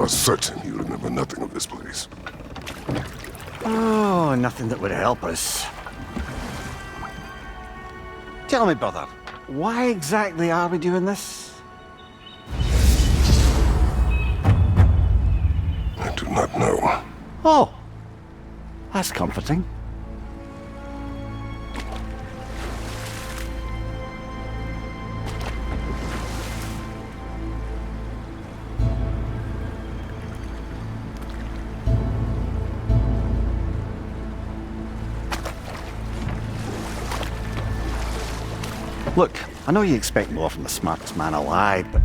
certain you remember nothing of this place. Oh, nothing that would help us. Tell me, brother, why exactly are we doing this? I do not know. Oh, that's comforting. Look, I know you expect more from the smartest man alive, but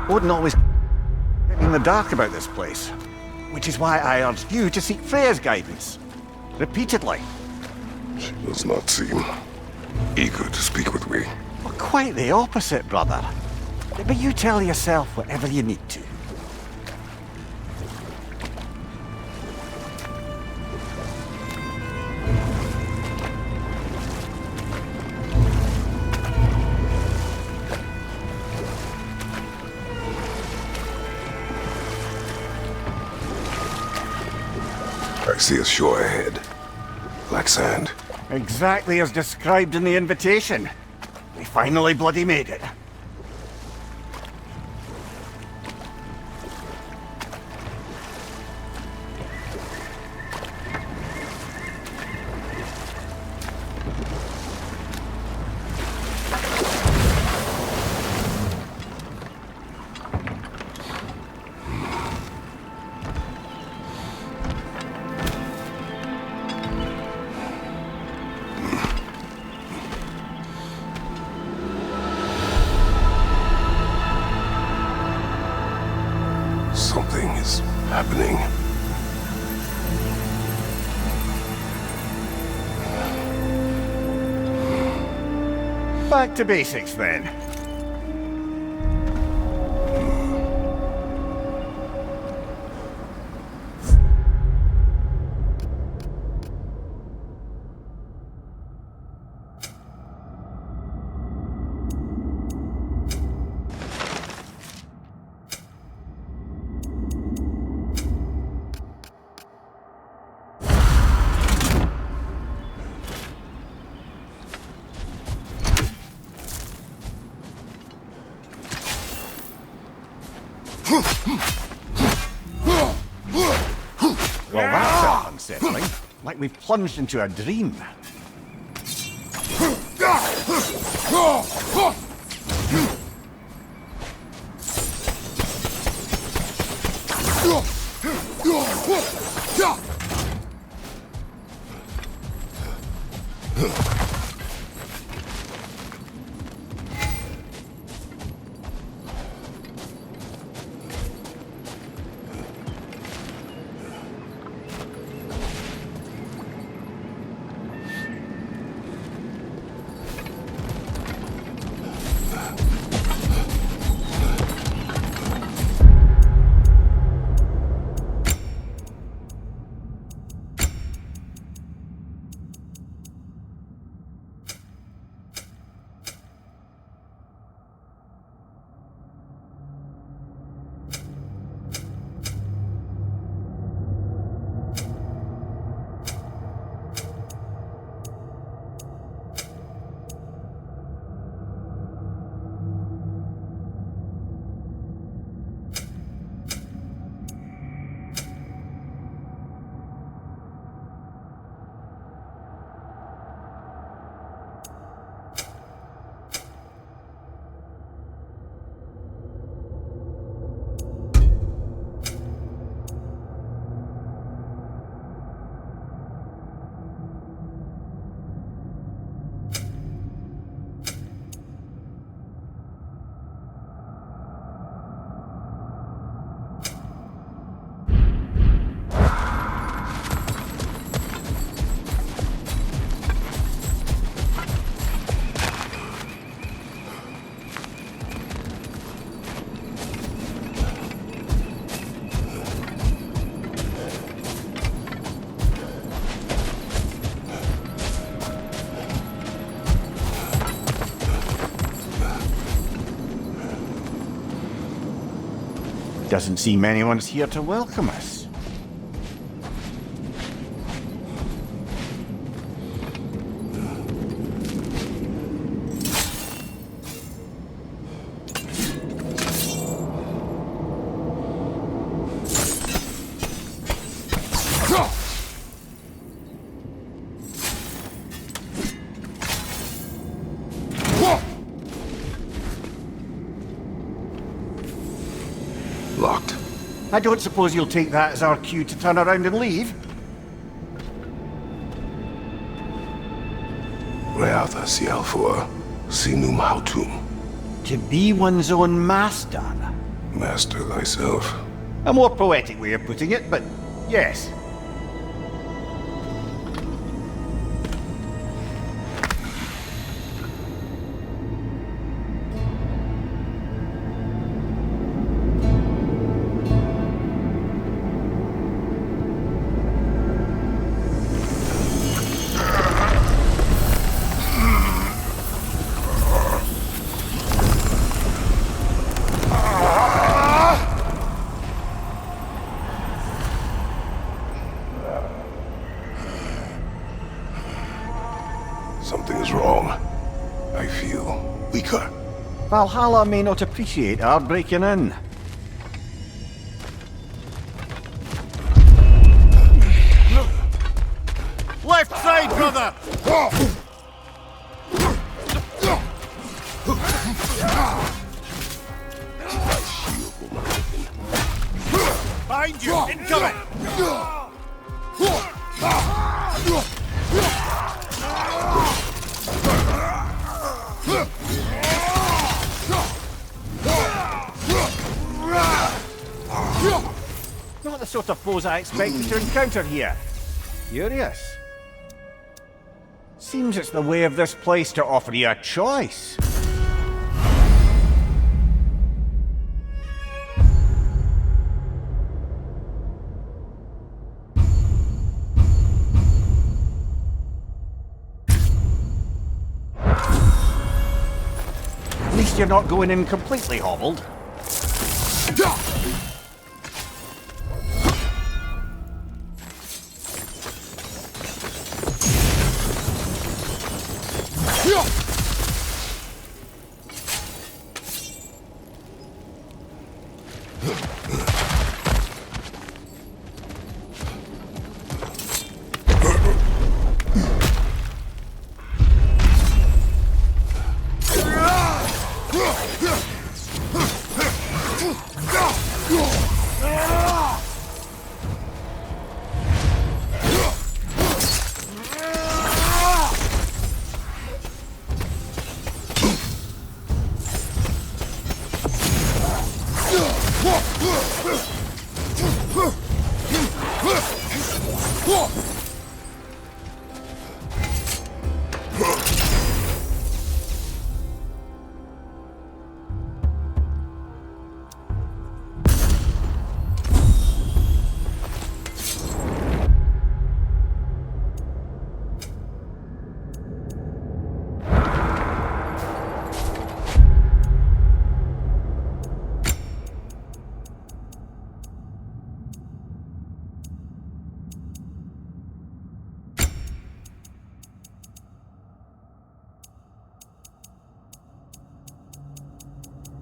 Odin always kept me in the dark about this place. Which is why I urged you to seek Freya's guidance. Repeatedly. She does not seem eager to speak with me. Well, quite the opposite, brother. But you tell yourself whatever you need to. I see a shore ahead. Black sand. Exactly as described in the invitation. We finally bloody made it. Something is happening. Back to basics then. Well, that felt unsettling. Like we've plunged into a dream. Doesn't seem anyone's here to welcome us. Locked. I don't suppose you'll take that as our cue to turn around and leave? Reatha Sialfur, Sinum Hautum. To be one's own master. Master thyself. A more poetic way of putting it, but yes. Something is wrong. I feel weaker. Valhalla may not appreciate our breaking in. Left side, brother! Behind you! Incoming! Not the sort of foes I expected to encounter here. Curious. Seems it's the way of this place to offer you a choice. At least you're not going in completely hobbled.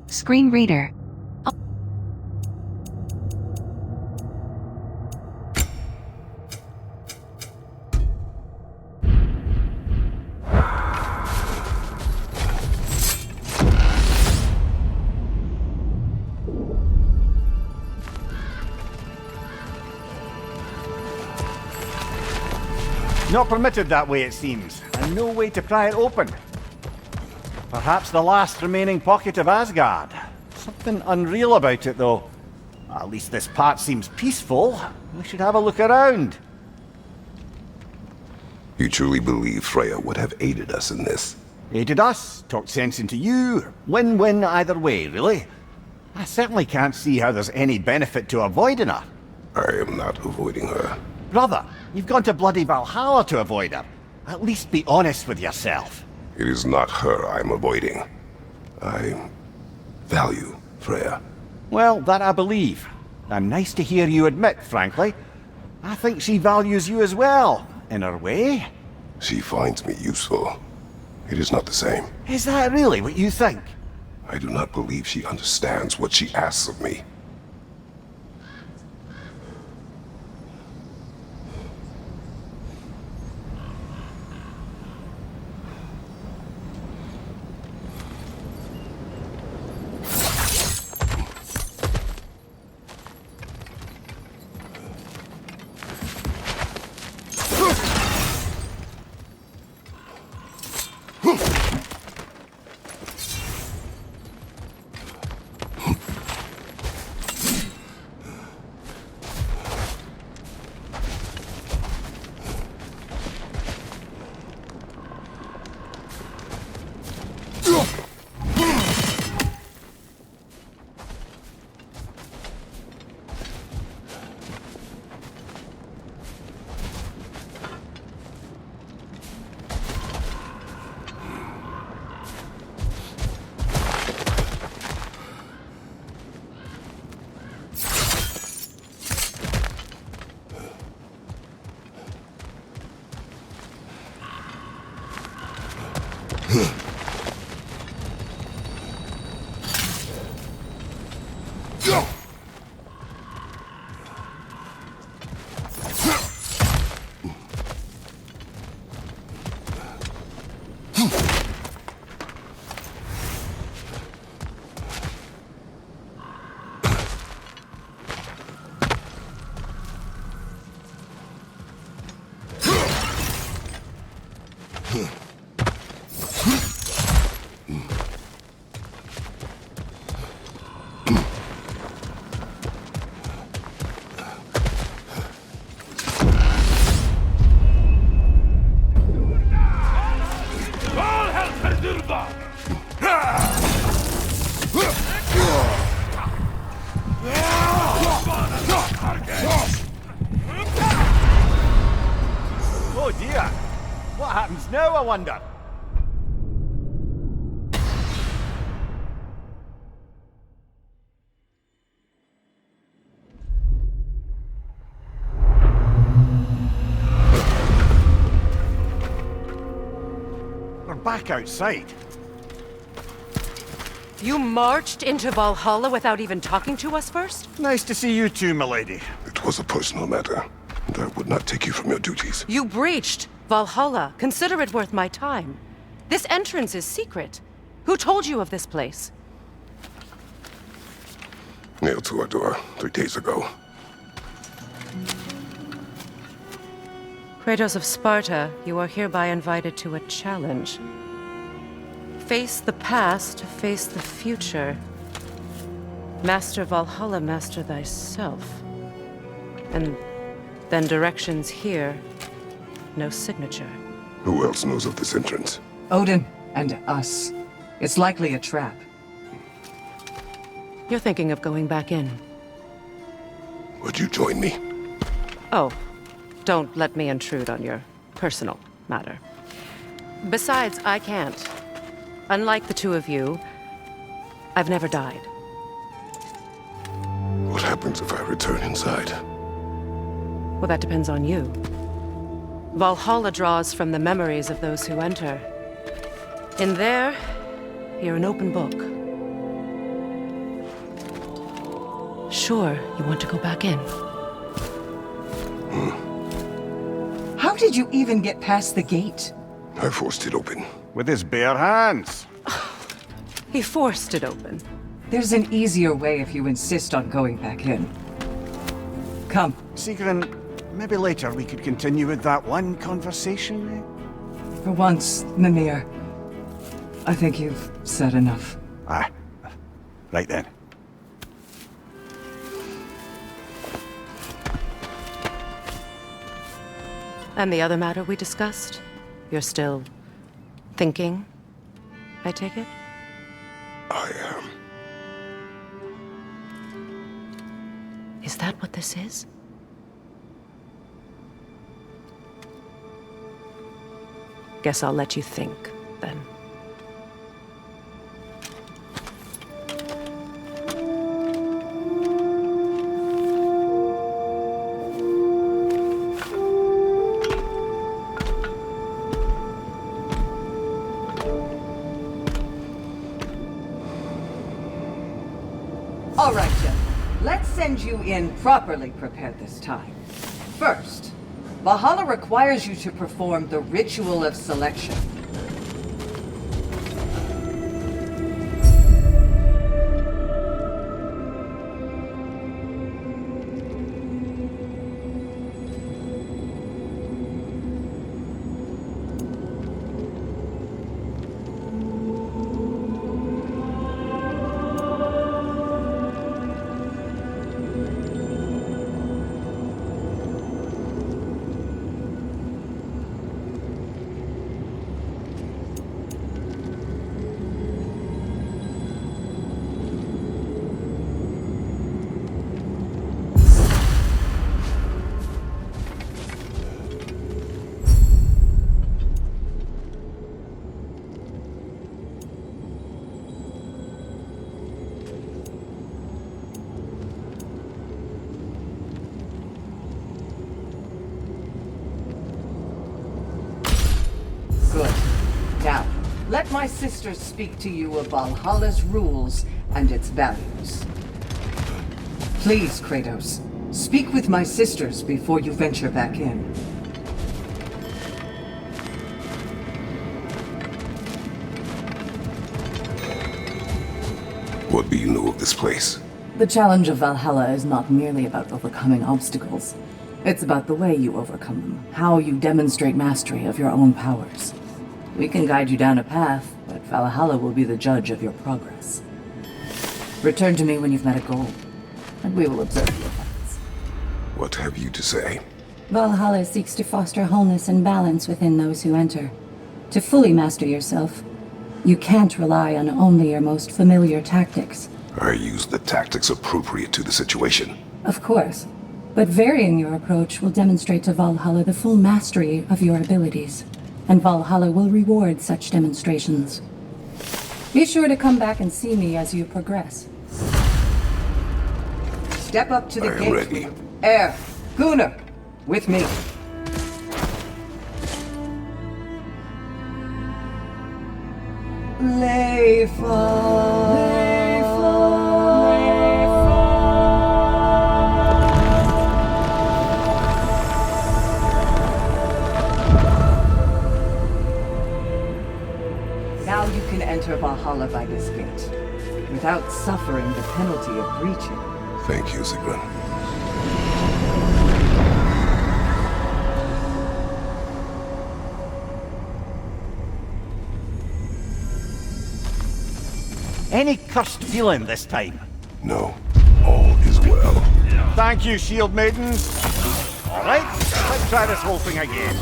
Screen reader. Not permitted that way, it seems, and no way to pry it open. Perhaps the last remaining pocket of Asgard. Something unreal about it, though. At least this part seems peaceful. We should have a look around. You truly believe Freya would have aided us in this? Aided us, talked sense into you. Win-win either way, really. I certainly can't see how there's any benefit to avoiding her. I am not avoiding her. Brother, you've gone to bloody Valhalla to avoid her. At least be honest with yourself. It is not her I'm avoiding. I value Freya. Well, that I believe. And nice to hear you admit, frankly. I think she values you as well, in her way. She finds me useful. It is not the same. Is that really what you think? I do not believe she understands what she asks of me. Oh dear! What happens now, I wonder? We're back outside. You marched into Valhalla without even talking to us first? Nice to see you too, milady. It was a personal matter, and I would not take you from your duties. You breached Valhalla. Consider it worth my time. This entrance is secret. Who told you of this place? Nailed to our door 3 days ago. Kratos of Sparta, you are hereby invited to a challenge. Face the past, face the future. Master Valhalla, master thyself. And then directions here, no signature. Who else knows of this entrance? Odin and us. It's likely a trap. You're thinking of going back in. Would you join me? Oh, don't let me intrude on your personal matter. Besides, I can't. Unlike the two of you, I've never died. What happens if I return inside? Well, that depends on you. Valhalla draws from the memories of those who enter. In there, you're an open book. Sure, you want to go back in. How did you even get past the gate? I forced it open. With his bare hands. He forced it open. There's an easier way if you insist on going back in. Come. Sigrun, maybe later we could continue with that one conversation, For once, Mimir. I think you've said enough. Ah, right then. And the other matter we discussed? You're still thinking, I take it? I am. Is that what this is? Guess I'll let you think, then. Let's send you in properly prepared this time. First, Valhalla requires you to perform the ritual of selection. Good. Now, let my sisters speak to you of Valhalla's rules and its values. Please, Kratos, speak with my sisters before you venture back in. What do you know of this place? The challenge of Valhalla is not merely about overcoming obstacles. It's about the way you overcome them, how you demonstrate mastery of your own powers. We can guide you down a path, but Valhalla will be the judge of your progress. Return to me when you've met a goal, and we will observe your efforts. What have you to say? Valhalla seeks to foster wholeness and balance within those who enter. To fully master yourself, you can't rely on only your most familiar tactics. I use the tactics appropriate to the situation. Of course, but varying your approach will demonstrate to Valhalla the full mastery of your abilities, and Valhalla will reward such demonstrations. Be sure to come back and see me as you progress. Step up to the I am gate. ready. Air, Gunnar, with me. Now you can enter Valhalla by this gate, without suffering the penalty of breaching. Thank you, Sigrun. Any cursed feeling this time? No, all is well. Thank you, shield maidens. All right, let's try this whole thing again.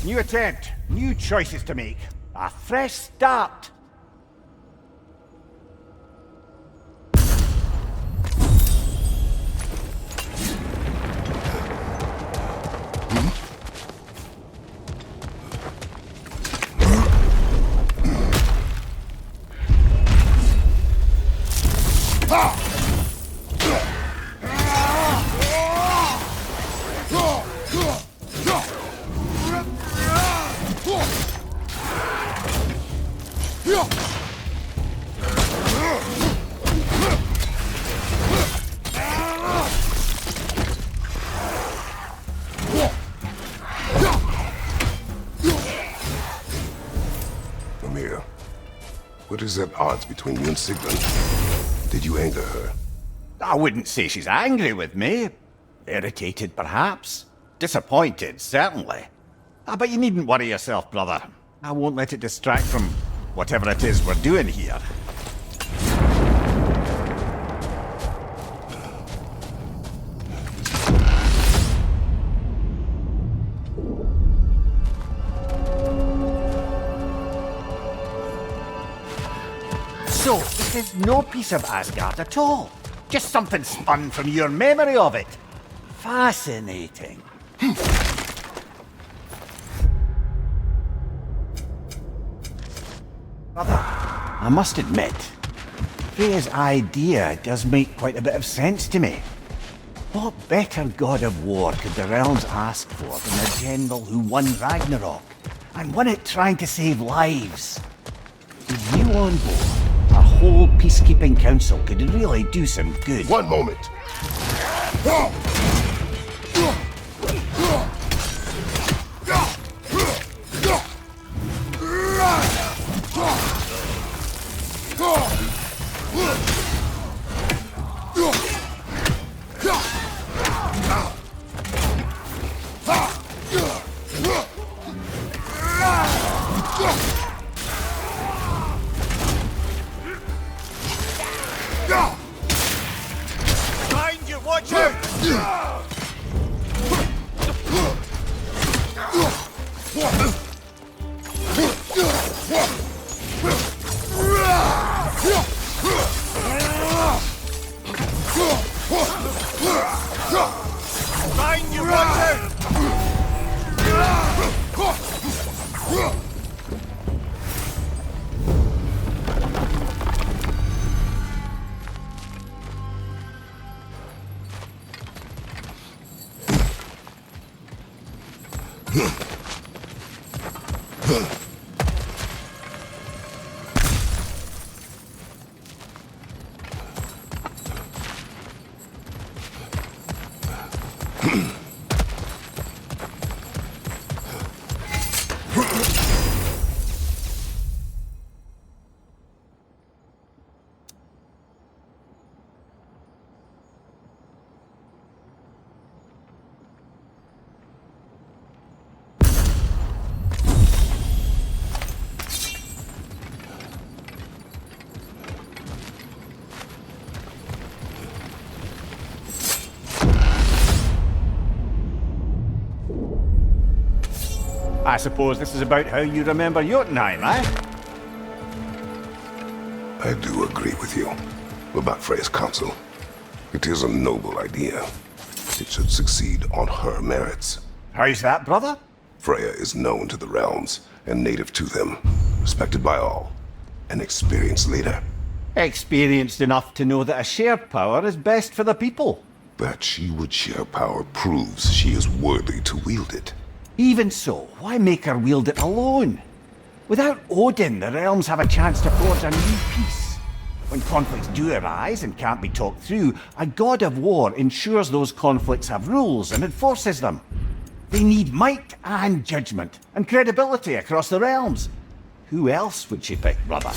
New attempt, new choices to make. A fresh start. Amir, what is at odds between you and Sigrun? Did you anger her? I wouldn't say she's angry with me. Irritated, perhaps. Disappointed, certainly. But you needn't worry yourself, brother. I won't let it distract from whatever it is we're doing here. So, this is no piece of Asgard at all. Just something spun from your memory of it. Fascinating. Brother, I must admit, Freya's idea does make quite a bit of sense to me. What better god of war could the realms ask for than a general who won Ragnarok, and won it trying to save lives? With you on board, our whole peacekeeping council could really do some good. One moment. Behind you, watch out! Behind you, watch out! I suppose this is about how you remember Jotunheim, eh? I do agree with you about Freya's council. It is a noble idea. It should succeed on her merits. How's that, brother? Freya is known to the realms and native to them, respected by all, an experienced leader. Experienced enough to know that a shared power is best for the people. That she would share power proves she is worthy to wield it. Even so, why make her wield it alone? Without Odin, the realms have a chance to forge a new peace. When conflicts do arise and can't be talked through, a god of war ensures those conflicts have rules and enforces them. They need might and judgment and credibility across the realms. Who else would she pick, brother?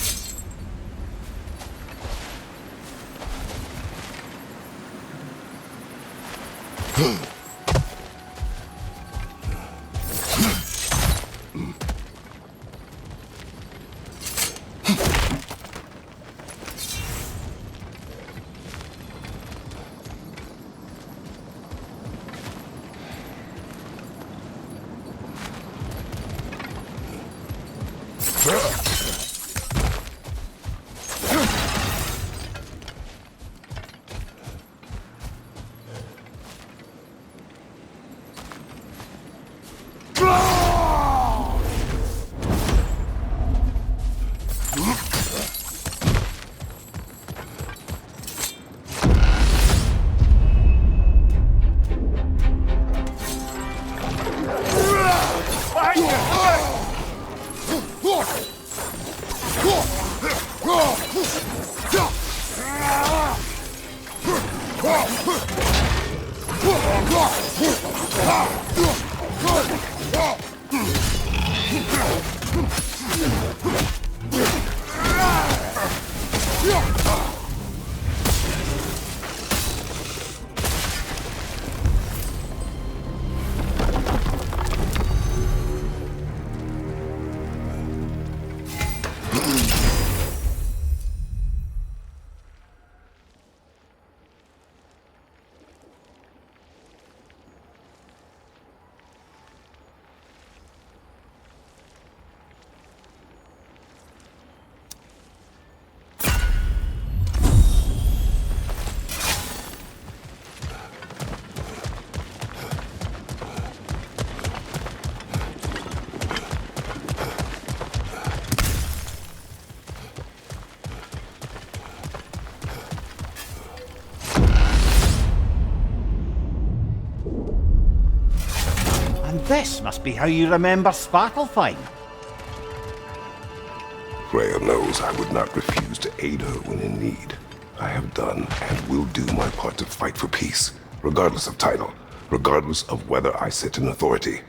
This must be how you remember Sparklefine. Freya knows I would not refuse to aid her when in need. I have done and will do my part to fight for peace, regardless of title, regardless of whether I sit in authority.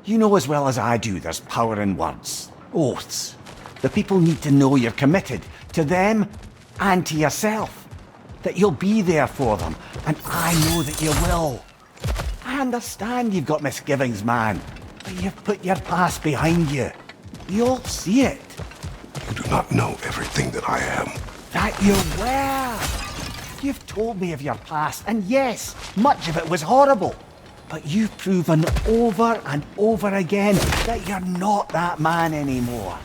You know as well as I do there's power in words. Oaths. The people need to know you're committed, to them and to yourself. That you'll be there for them, and I know that you will. I understand you've got misgivings, man, but you've put your past behind you. We all see it. You do not know everything that I am. That you were. You've told me of your past, and yes, much of it was horrible. But you've proven over and over again that you're not that man anymore.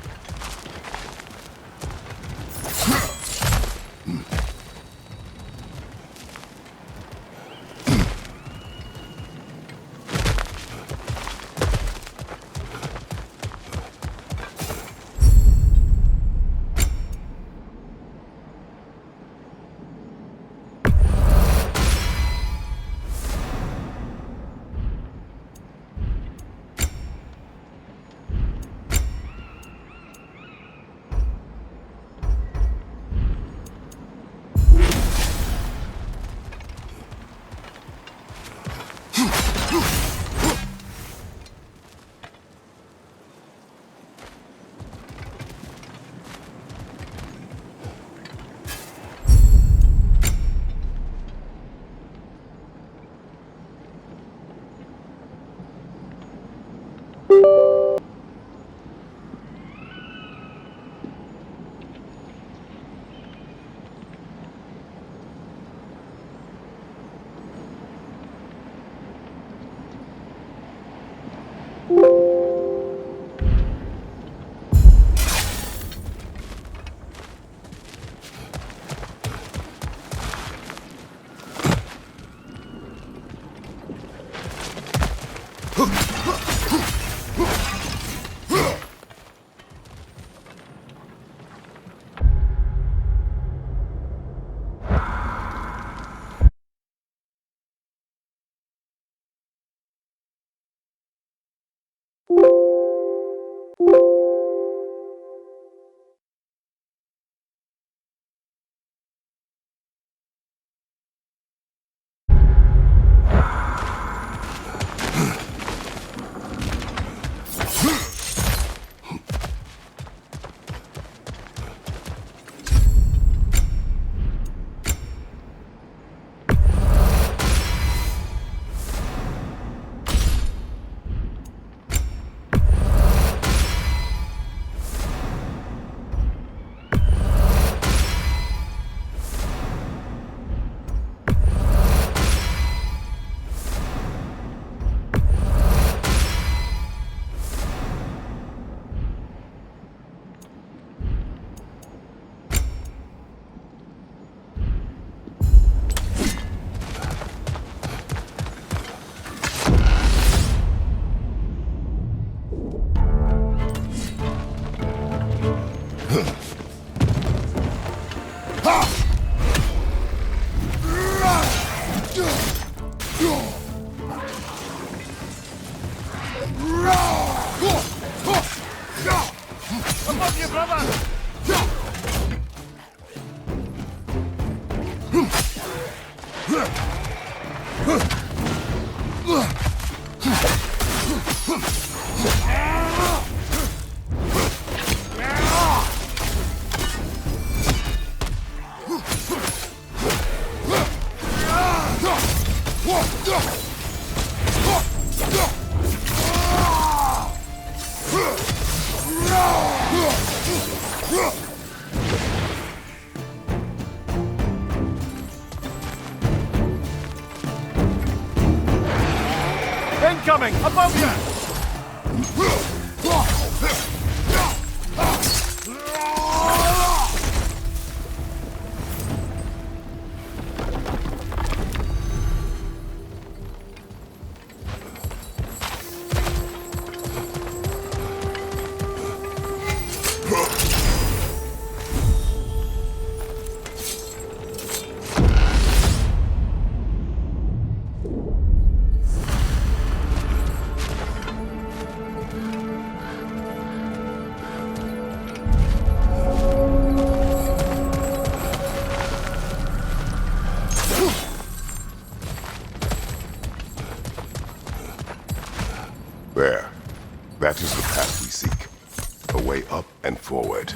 way up and forward.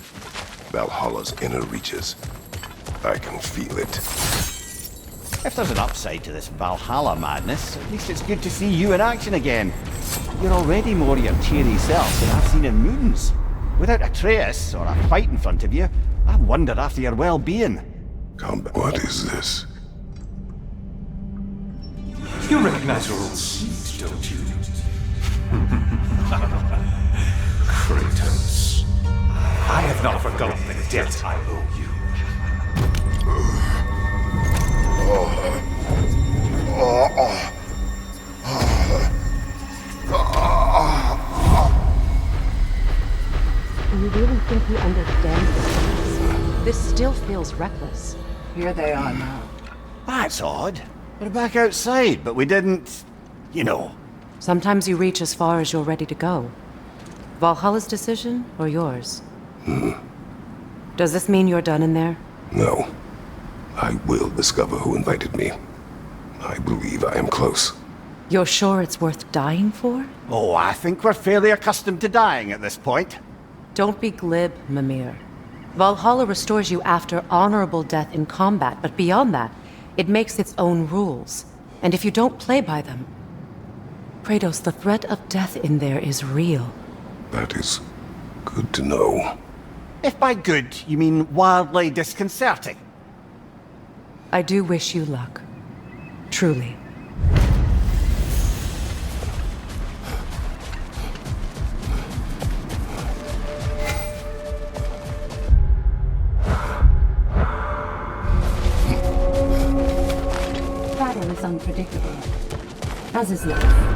Valhalla's inner reaches. I can feel it. If there's an upside to this Valhalla madness, at least it's good to see you in action again. You're already more your cheery self than I've seen in moons. Without Atreus, or a fight in front of you, I wonder after your well-being. Combat. What is this? You recognize your old seat, don't you? Kratos. I have not forgotten the debt I owe you. Do you really think you understand this? This still feels reckless. Here they are now. That's odd. We're back outside, but we didn't... you know. Sometimes you reach as far as you're ready to go. Valhalla's decision, or yours? Does this mean you're done in there? No. I will discover who invited me. I believe I am close. You're sure it's worth dying for? Oh, I think we're fairly accustomed to dying at this point. Don't be glib, Mimir. Valhalla restores you after honorable death in combat, but beyond that, it makes its own rules. And if you don't play by them... Kratos, the threat of death in there is real. That is good to know. If by good, you mean wildly disconcerting. I do wish you luck. Truly. Battle is unpredictable, as is life.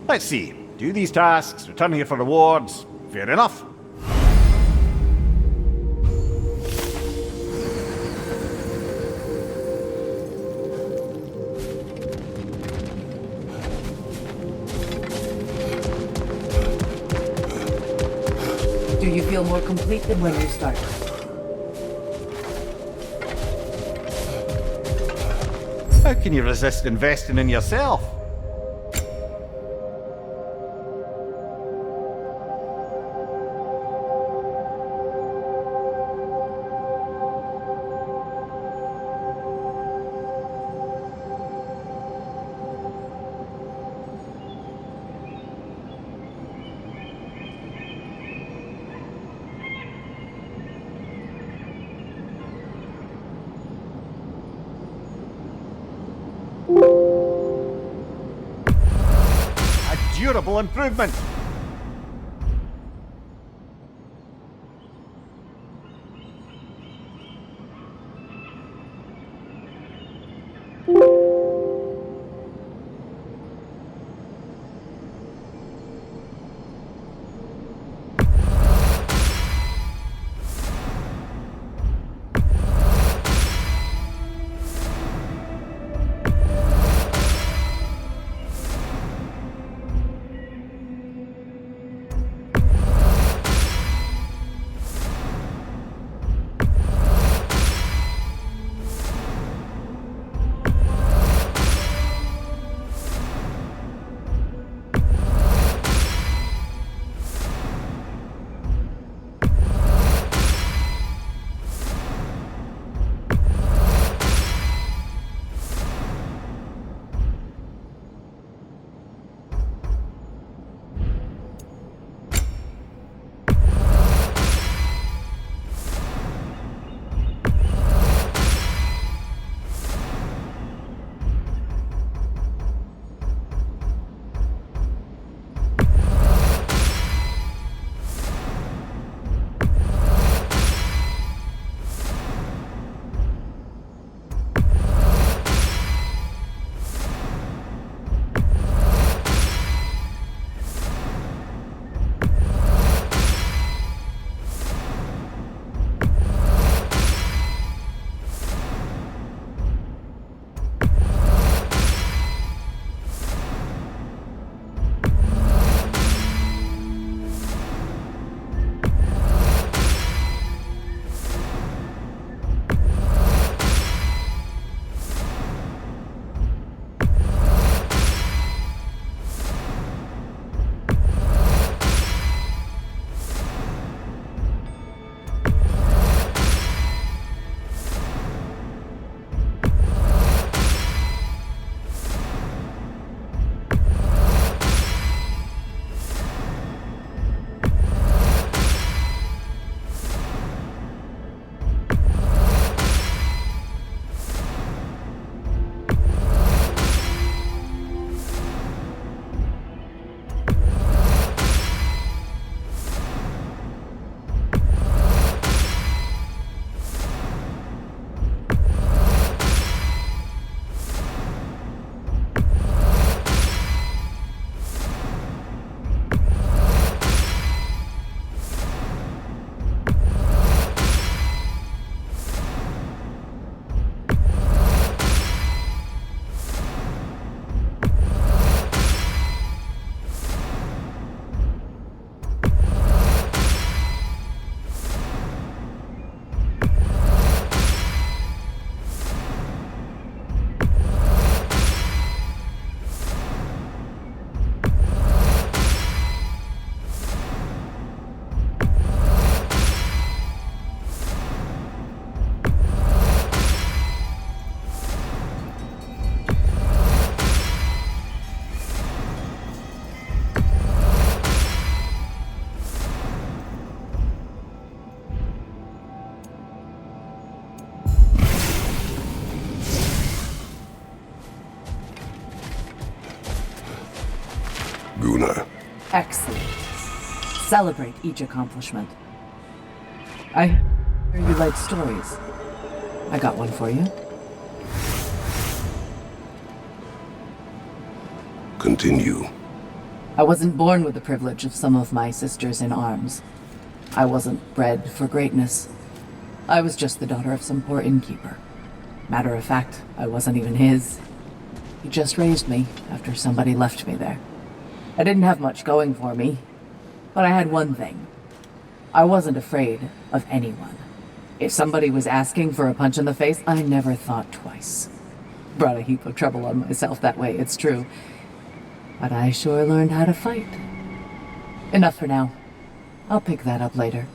Let's see. Do these tasks, return here for rewards. Fair enough. Do you feel more complete than when you started? How can you resist investing in yourself? A durable improvement. Guna. Excellent. Celebrate each accomplishment. I hear you like stories. I got one for you. Continue. I wasn't born with the privilege of some of my sisters in arms. I wasn't bred for greatness. I was just the daughter of some poor innkeeper. Matter of fact, I wasn't even his. He just raised me after somebody left me there. I didn't have much going for me, but I had one thing. I wasn't afraid of anyone. If somebody was asking for a punch in the face, I never thought twice. Brought a heap of trouble on myself that way, it's true. But I sure learned how to fight. Enough for now. I'll pick that up later.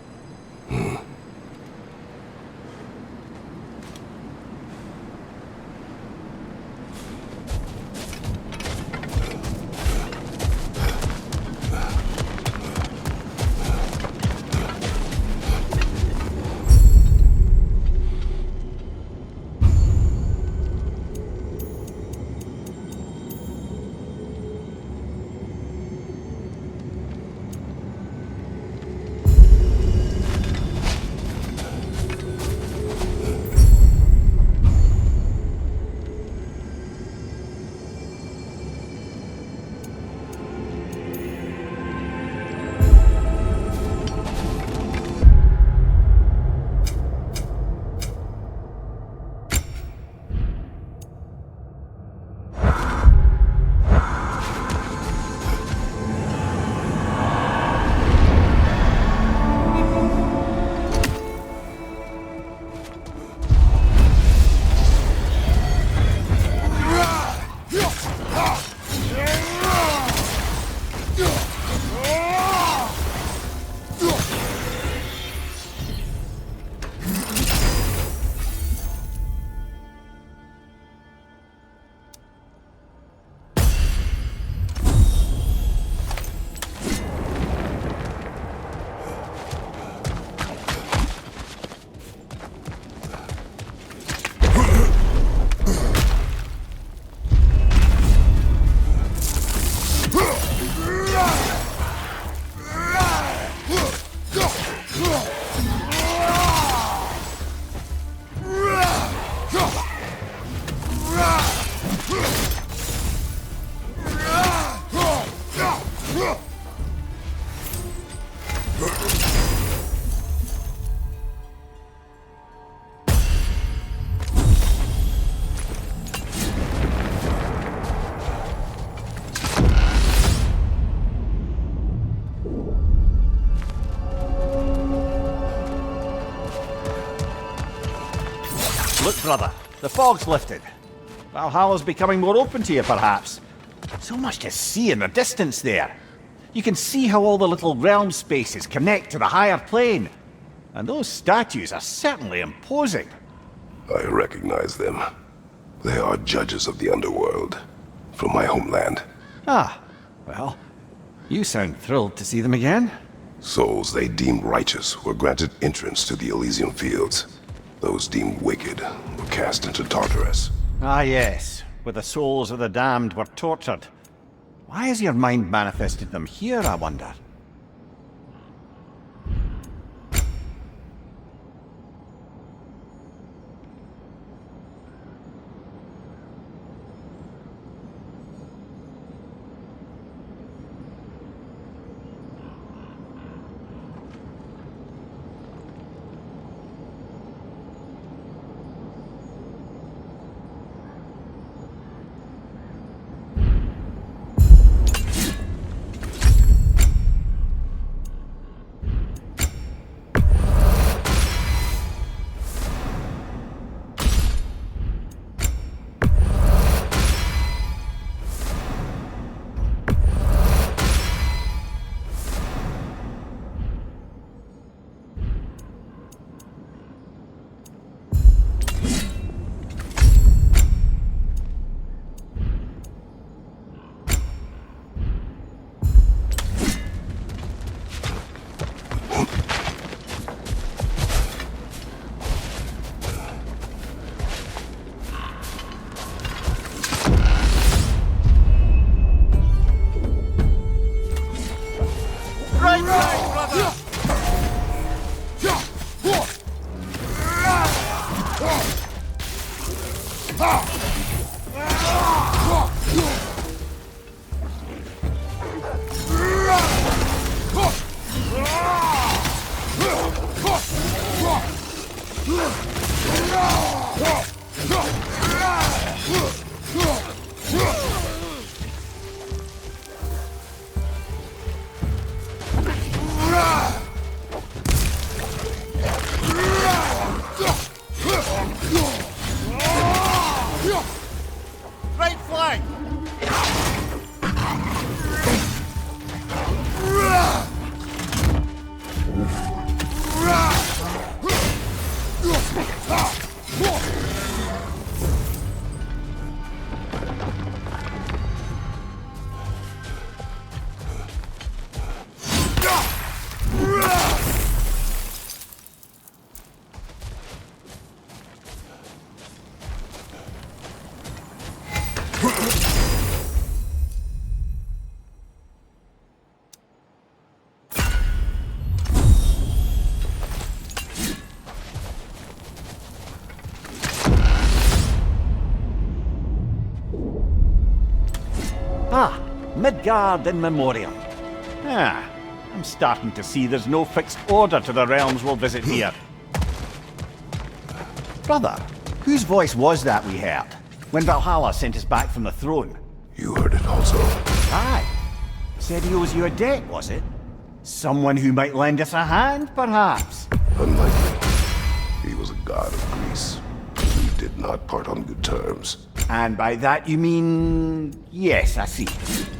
Look, brother, the fog's lifted. Valhalla's becoming more open to you, perhaps. So much to see in the distance there. You can see how all the little realm spaces connect to the higher plane. And those statues are certainly imposing. I recognize them. They are judges of the underworld, from my homeland. Ah, well, you sound thrilled to see them again. Souls they deemed righteous were granted entrance to the Elysium Fields. Those deemed wicked were cast into Tartarus. Ah yes, where the souls of the damned were tortured. Why has your mind manifested them here, I wonder? Ah, Midgard in Memoriam. Ah, I'm starting to see there's no fixed order to the realms we'll visit here. Brother, whose voice was that we heard when Valhalla sent us back from the throne? You heard it also. Aye. Said he owes you a debt, was it? Someone who might lend us a hand, perhaps? Unlikely. He was a god of Greece. We did not part on good terms. And by that you mean... Yes, I see.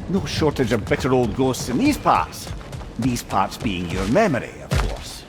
No shortage of bitter old ghosts in these parts. These parts being your memory, of course.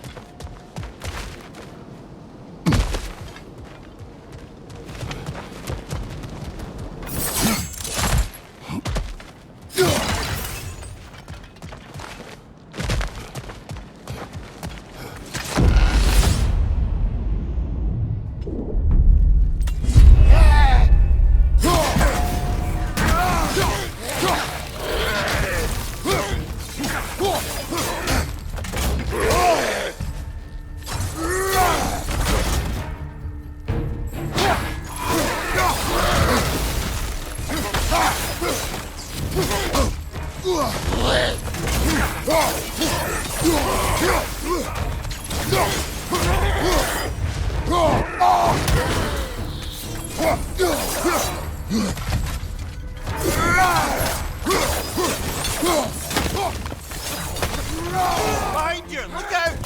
Behind you! Look out!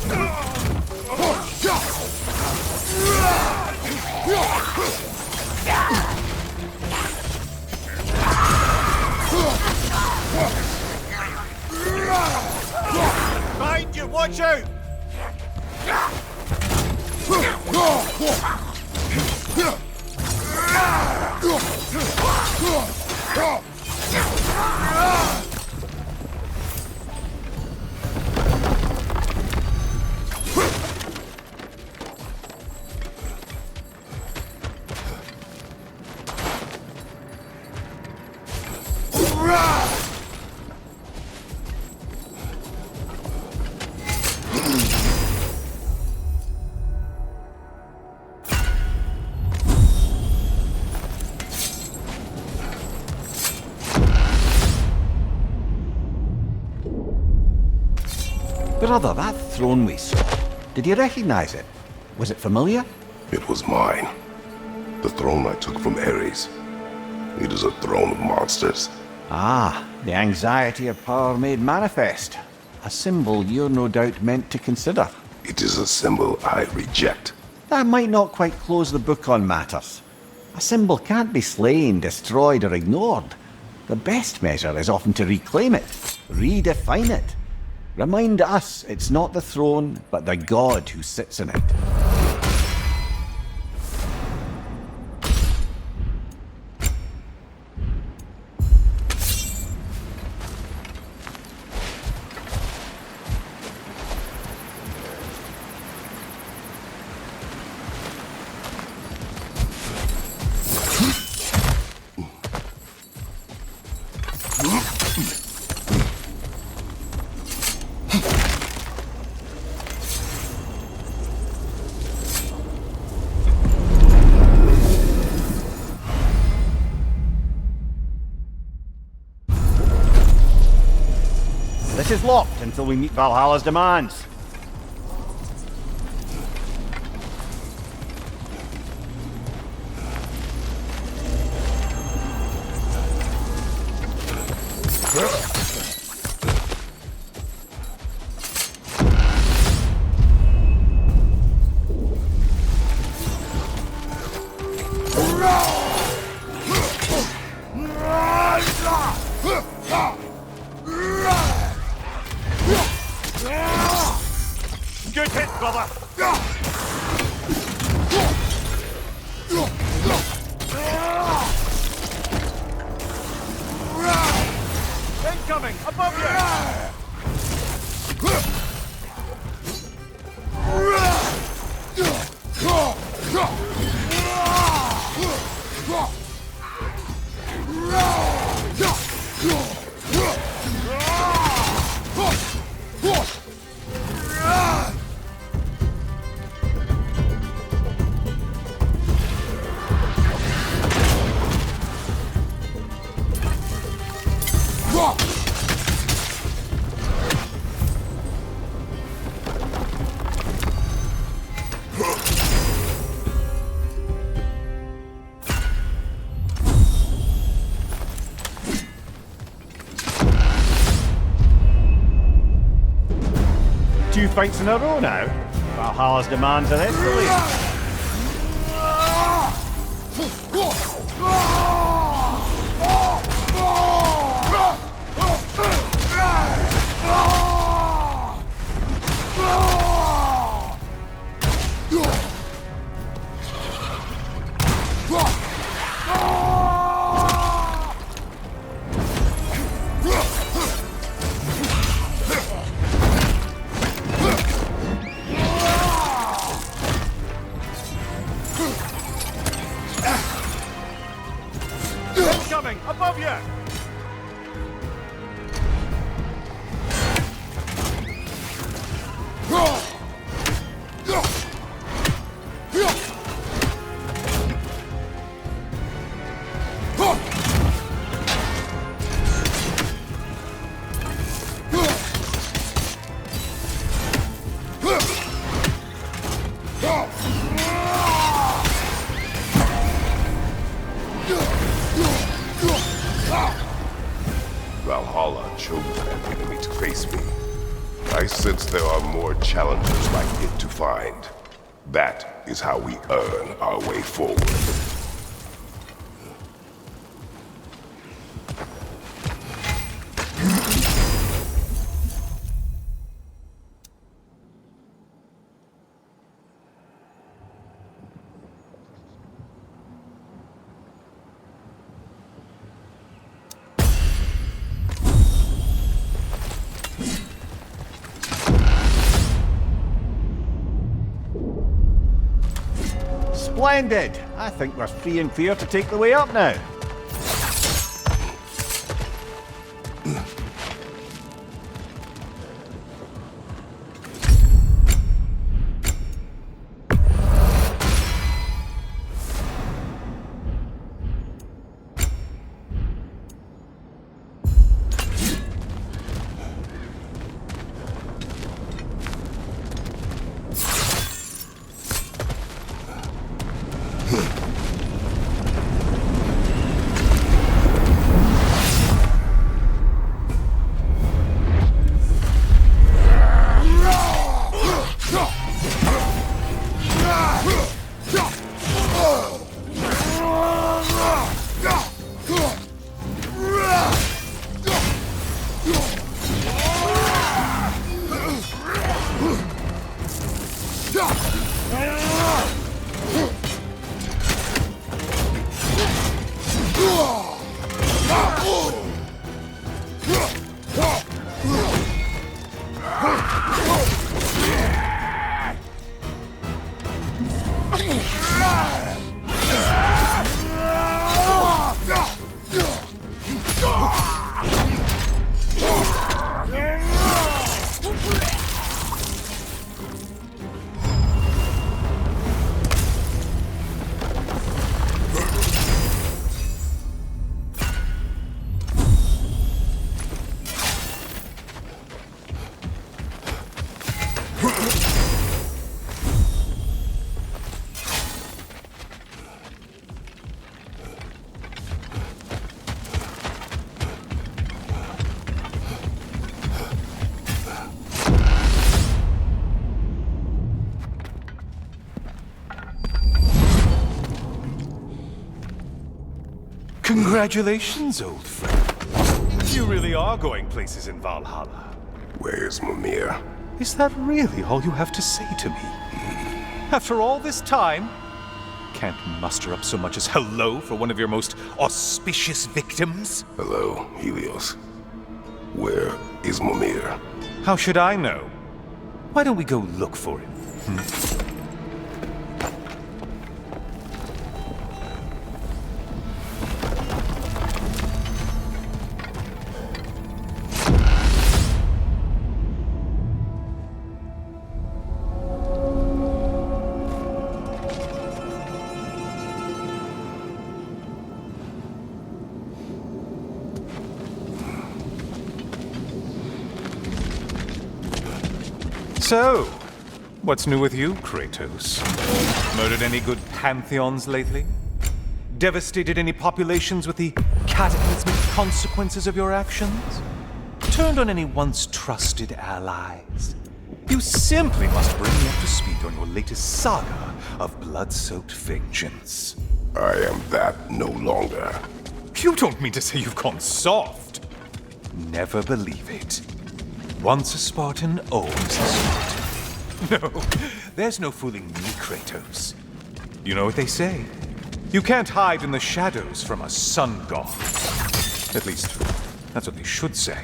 Behind you! Watch out! Brother, that throne we saw, did you recognize it? Was it familiar? It was mine. The throne I took from Ares. It is a throne of monsters. Ah, the anxiety of power made manifest. A symbol you're no doubt meant to consider. It is a symbol I reject. That might not quite close the book on matters. A symbol can't be slain, destroyed, or ignored. The best measure is often to reclaim it, redefine it. Remind us it's not the throne, but the god who sits in it. This is locked until we meet Valhalla's demands. Good hit, brother! Incoming! Above fights in a row now. Valhalla's demands are escalating. Coming above you! Valhalla chose an enemy to face me. I sense there are more challengers like it to find. That is how we earn our way forward. Splendid! I think we're free and clear to take the way up now. Congratulations, old friend. You really are going places in Valhalla. Where's Mimir? Is that really all you have to say to me? After all this time? Can't muster up so much as hello for one of your most auspicious victims? Hello, Helios. Where is Mimir? How should I know? Why don't we go look for him? So, what's new with you, Kratos? Murdered any good pantheons lately? Devastated any populations with the cataclysmic consequences of your actions? Turned on any once trusted allies? You simply must bring me up to speed on your latest saga of blood-soaked vengeance. I am that no longer. You don't mean to say you've gone soft? Never believe it. Once a Spartan, always a Spartan. No, there's no fooling me, Kratos. You know what they say? You can't hide in the shadows from a sun god. At least, that's what they should say.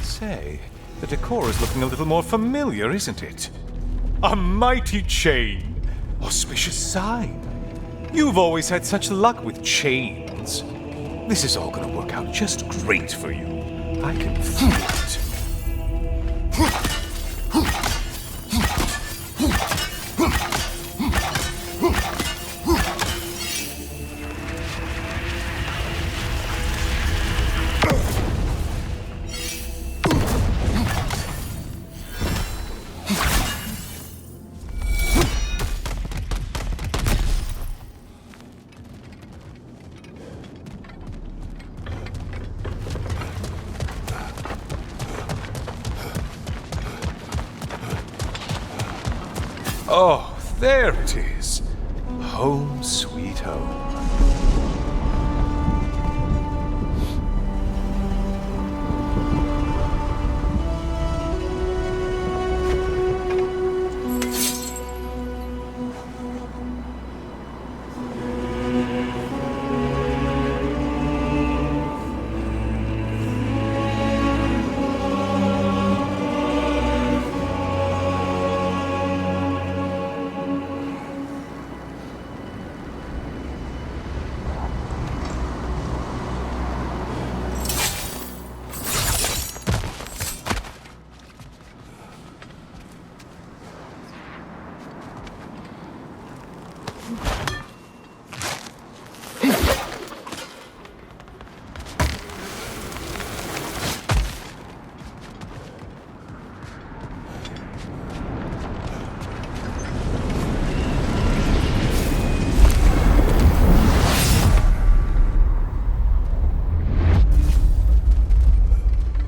Say, the decor is looking a little more familiar, isn't it? A mighty chain! Auspicious sign! You've always had such luck with chains. This is all gonna work out just great for you. I can feel it. Oh, there it is. Home sweet home.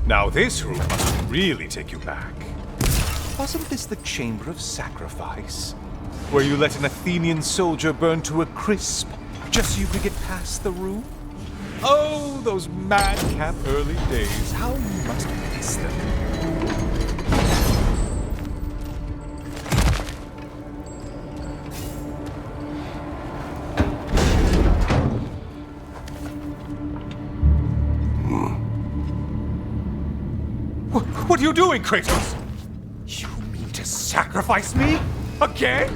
Now this room must really take you back. Wasn't this the Chamber of Sacrifice? Where you let an Athenian soldier burn to a crisp, just so you could get past the room? Oh, those madcap early days. How you must miss them. What are you doing, Kratos? You mean to sacrifice me? Again?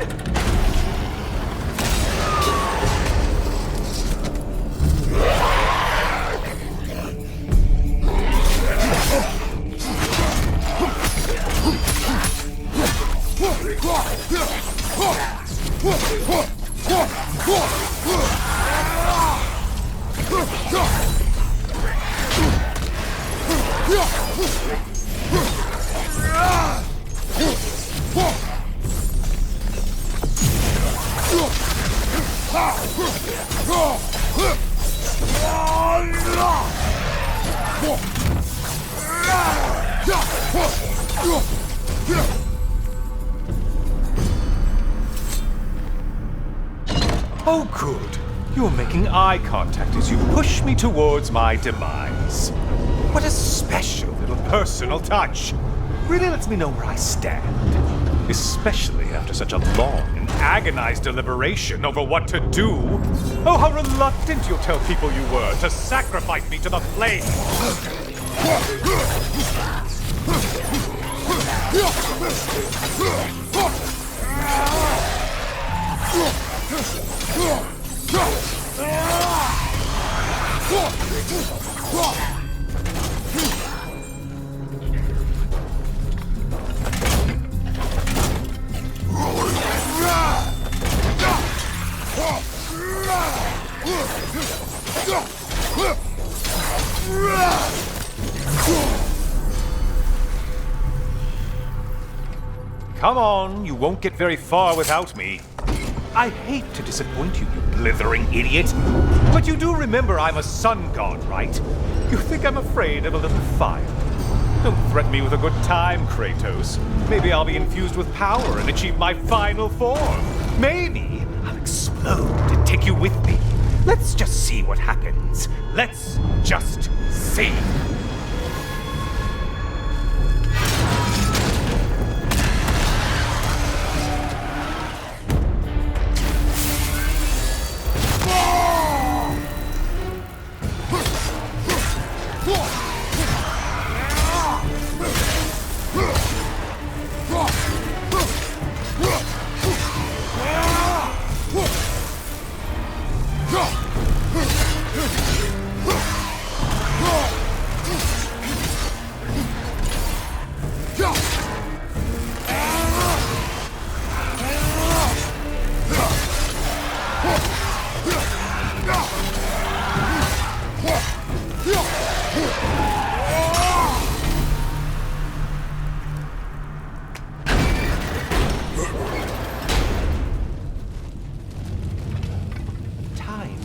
Oh, good. You're making eye contact as you push me towards my demise. What a special little personal touch. Really lets me know where I stand. Especially after such a long and agonized deliberation over what to do. Oh, how reluctant you'll tell people you were to sacrifice me to the flames. Come on, you won't get very far without me. I hate to disappoint you, you blithering idiot. But you do remember I'm a sun god, right? You think I'm afraid of a little fire? Don't threaten me with a good time, Kratos. Maybe I'll be infused with power and achieve my final form. Maybe I'll explode and take you with me. Let's just see what happens. Let's just see.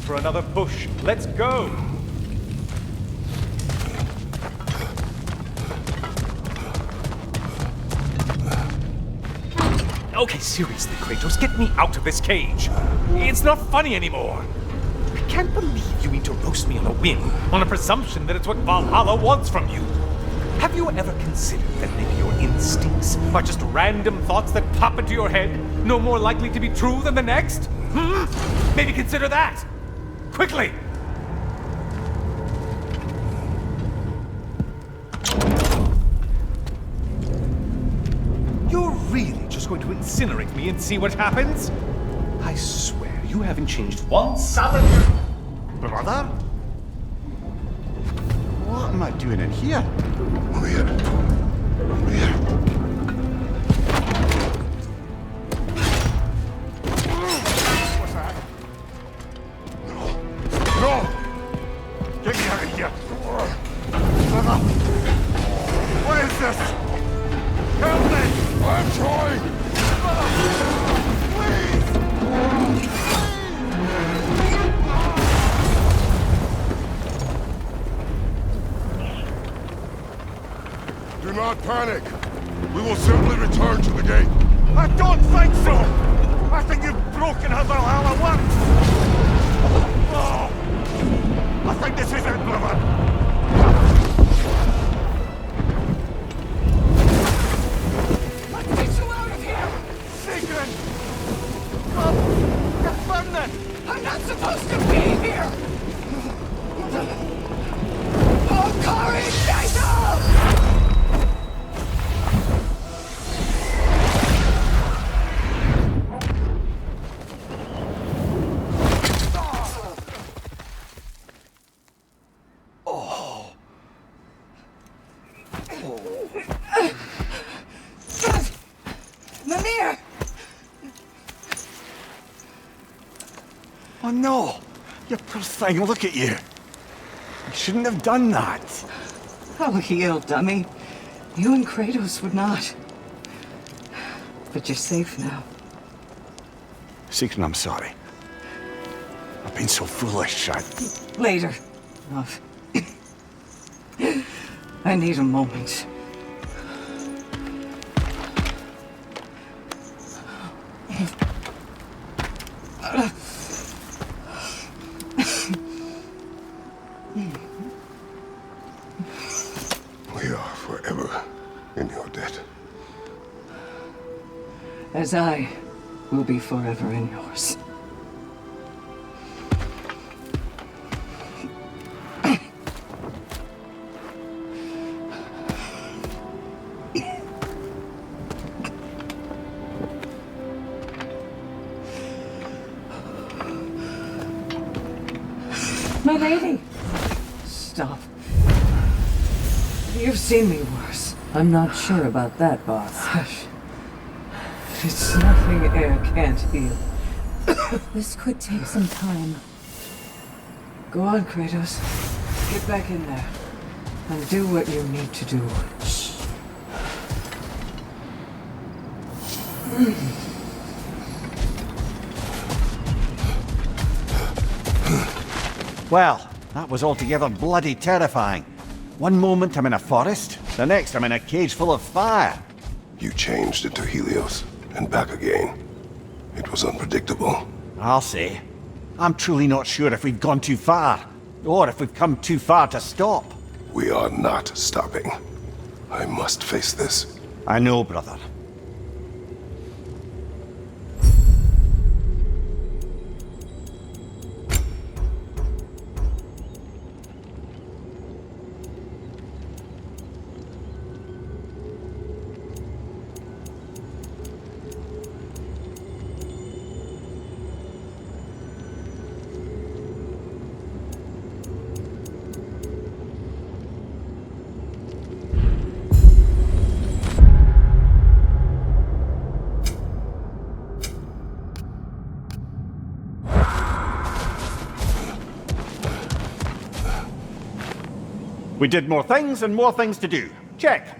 For another push. Let's go! Okay, seriously, Kratos, get me out of this cage. It's not funny anymore. I can't believe you mean to roast me on a whim, on a presumption that it's what Valhalla wants from you. Have you ever considered that maybe your instincts are just random thoughts that pop into your head, no more likely to be true than the next? Maybe consider that! Quickly! You're really just going to incinerate me and see what happens? I swear, you haven't changed one solid... Brother? What am I doing in here? Over here. Over here. No! Get me out of here! Brother! What is this? Help me! I'm trying! Please! Do not panic. We will simply return to the gate. I don't think so! I think you've broken how Valhalla works! Oh! I think this is it, brother! Let's get you out of here! Sigrid! Oh, you're burning! I'm not supposed to be here! Oh, Kari, Jacob! Mimir! Oh no! You poor thing, look at you! You shouldn't have done that! Oh, heal, dummy. You and Kratos would not. But you're safe now. Secret, I'm sorry. I've been so foolish, Later, love. I need a moment. We are forever in your debt. As I will be forever in yours. My lady! Stop. You've seen me worse. I'm not sure about that, boss. Hush. It's nothing air can't heal. This could take some time. Go on, Kratos. Get back in there. And do what you need to do. Well, that was altogether bloody terrifying. One moment I'm in a forest, the next I'm in a cage full of fire. You changed into Helios, and back again. It was unpredictable. I'll say. I'm truly not sure if we've gone too far, or if we've come too far to stop. We are not stopping. I must face this. I know, brother. We did more things and more things to do. Check.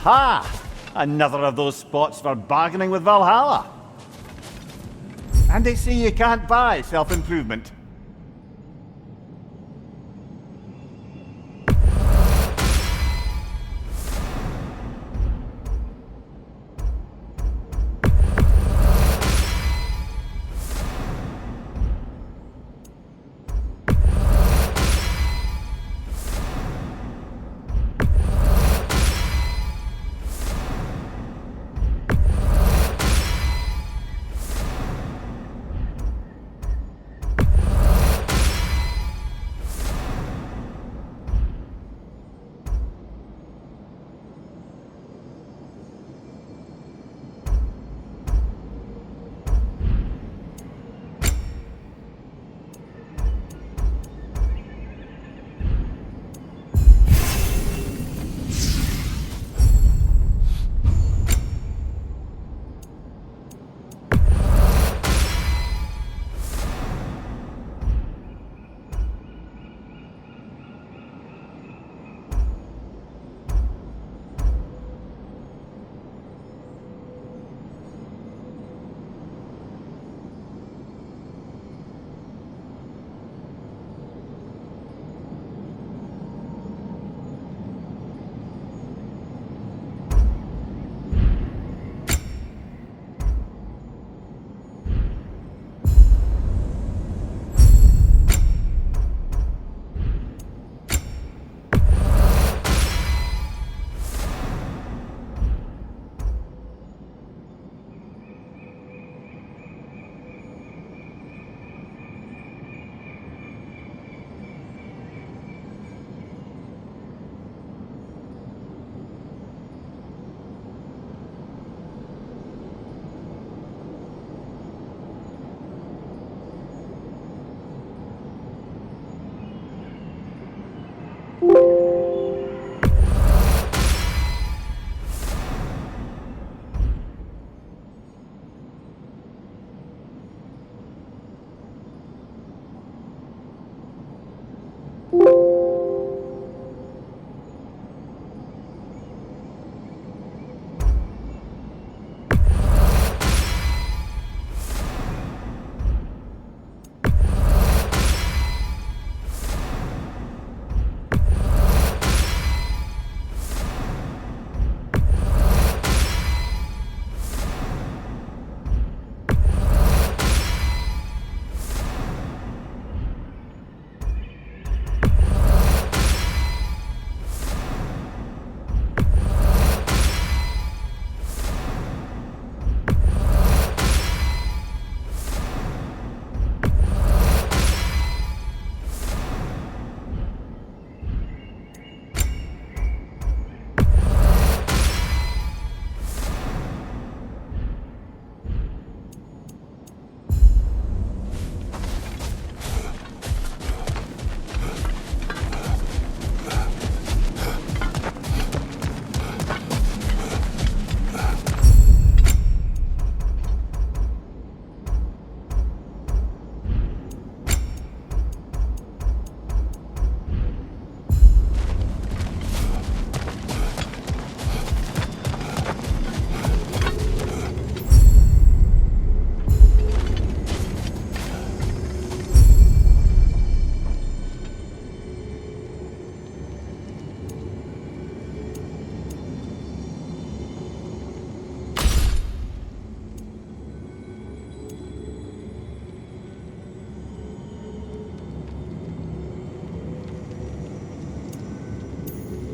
Aha! Another of those spots for bargaining with Valhalla. And they say you can't buy self-improvement.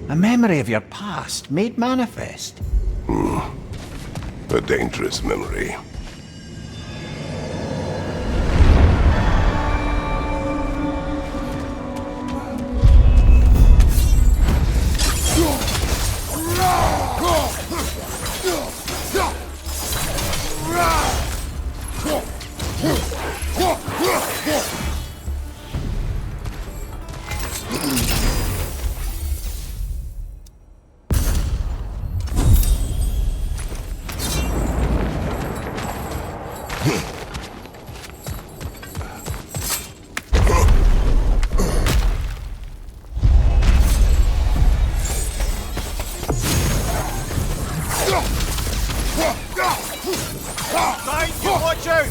A memory of your past made manifest. A dangerous memory. Thank you, watch out!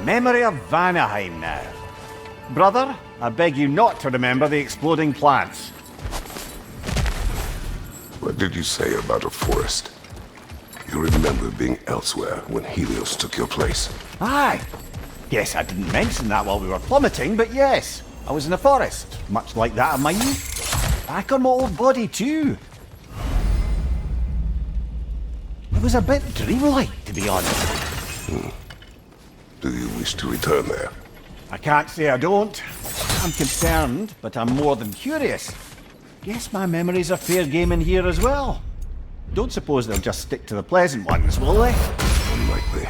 Memory of Vanaheim now. Brother, I beg you not to remember the exploding plants. What did you say about a forest? You remember being elsewhere when Helios took your place? Aye. Yes, I didn't mention that while we were plummeting, but yes, I was in a forest, much like that of my youth. Back on my old body too. It was a bit dreamlike, to be honest. Do you wish to return there? I can't say I don't. I'm concerned, but I'm more than curious. Guess my memories are fair game in here as well. Don't suppose they'll just stick to the pleasant ones, will they? Unlikely.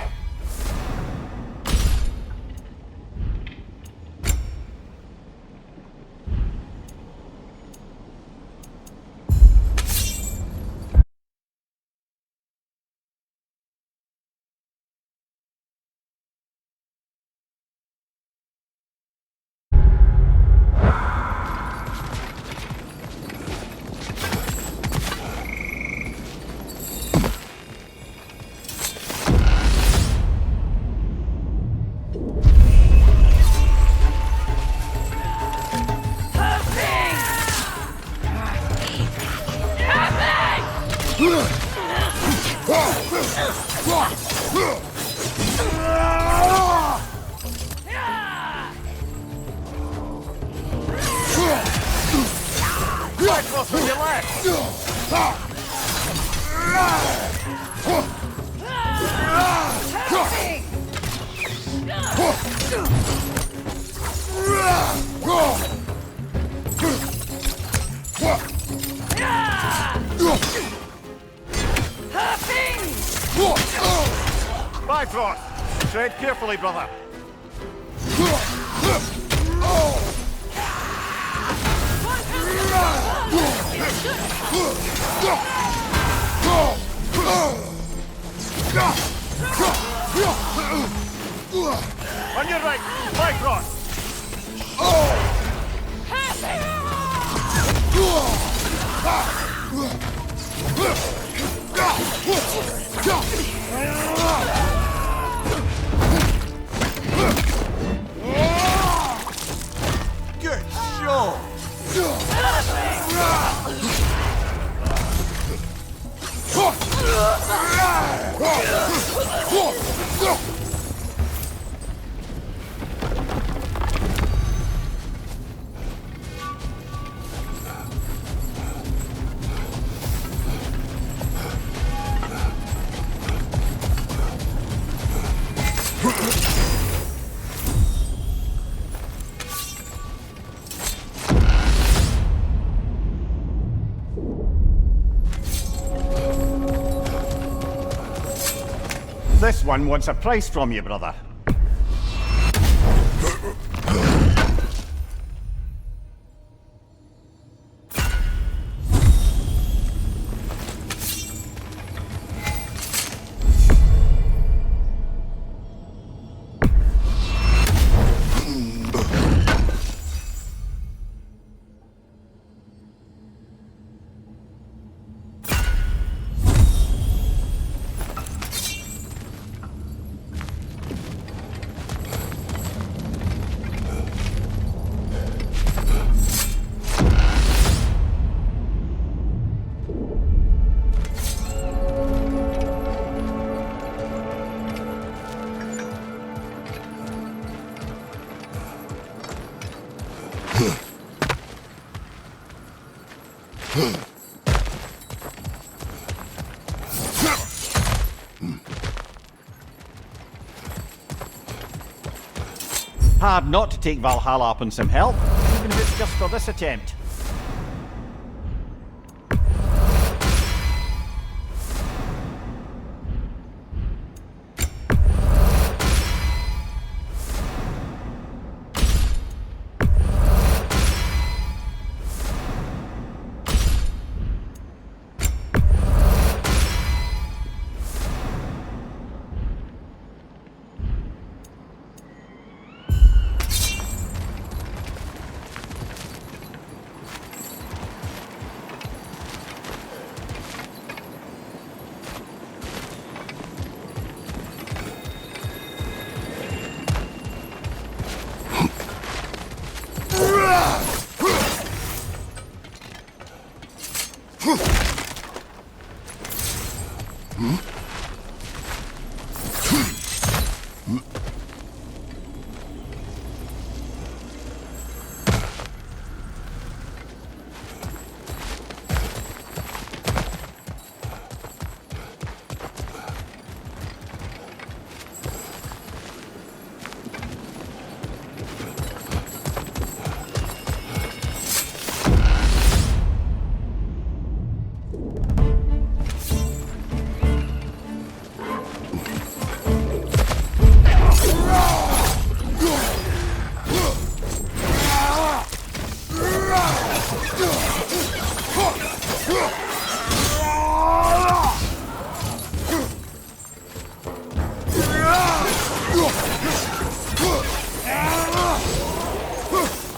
Bifrost! Tread carefully, brother. On your right, Bifrost! Good show! This one wants a price from you, brother. Hard not to take Valhalla up on some help, even if it's just for this attempt.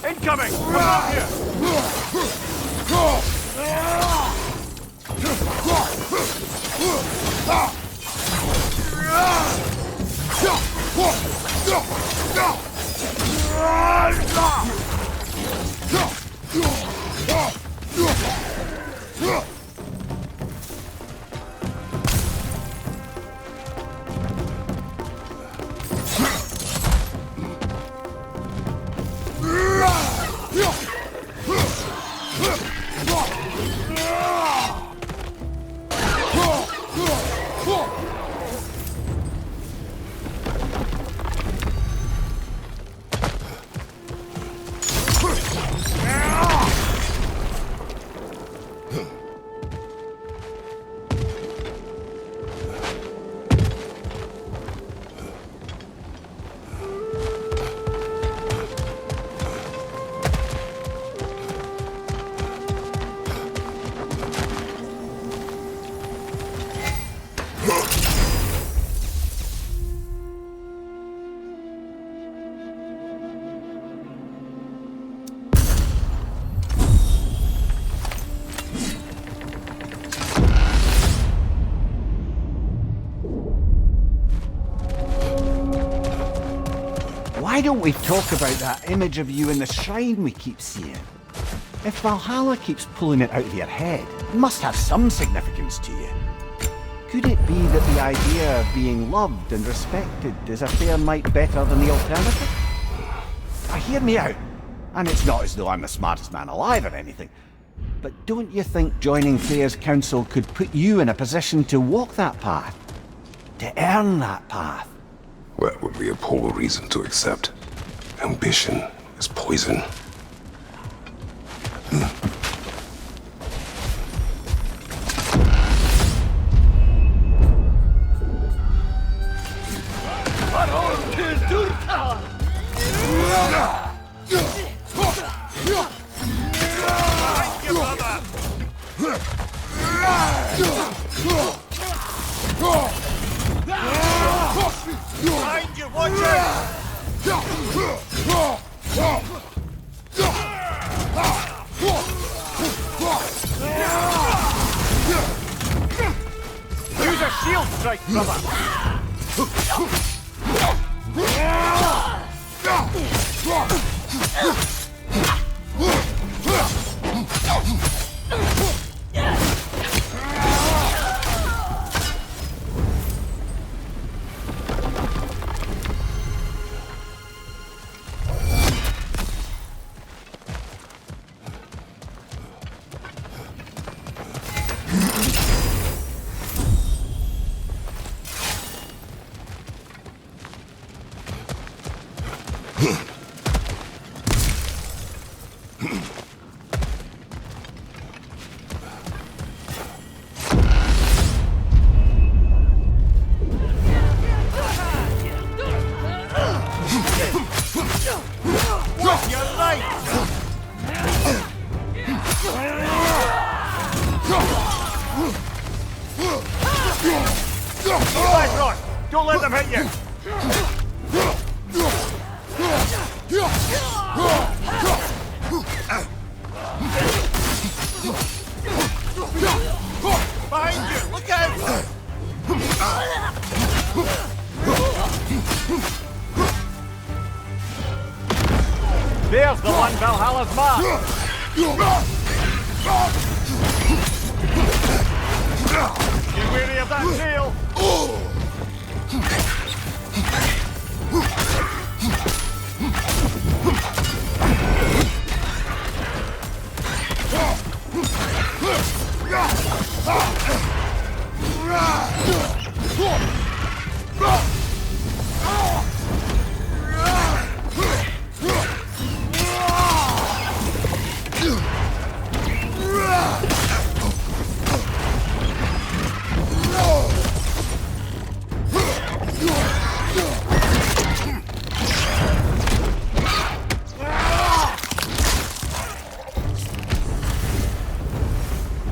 Incoming! Come out here! Why don't we talk about that image of you in the shrine we keep seeing? If Valhalla keeps pulling it out of your head, it must have some significance to you. Could it be that the idea of being loved and respected is a fair mite better than the alternative? Now hear me out, and it's not as though I'm the smartest man alive or anything, but don't you think joining Freya's council could put you in a position to walk that path? To earn that path? That would be a poor reason to accept. Ambition is poison. Behind you, watch out! Use a shield strike, brother! Right! Right, Ron! Don't let them hit you! Behind you! Look out! There's the one Valhalla's mark! Get weary of that tail!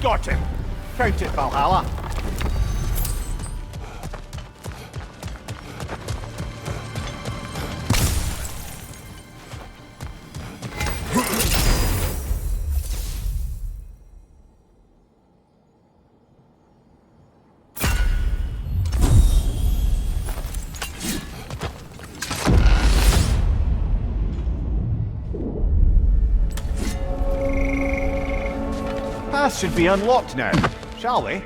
Got him! Count it, Valhalla! Path should be unlocked now, shall we?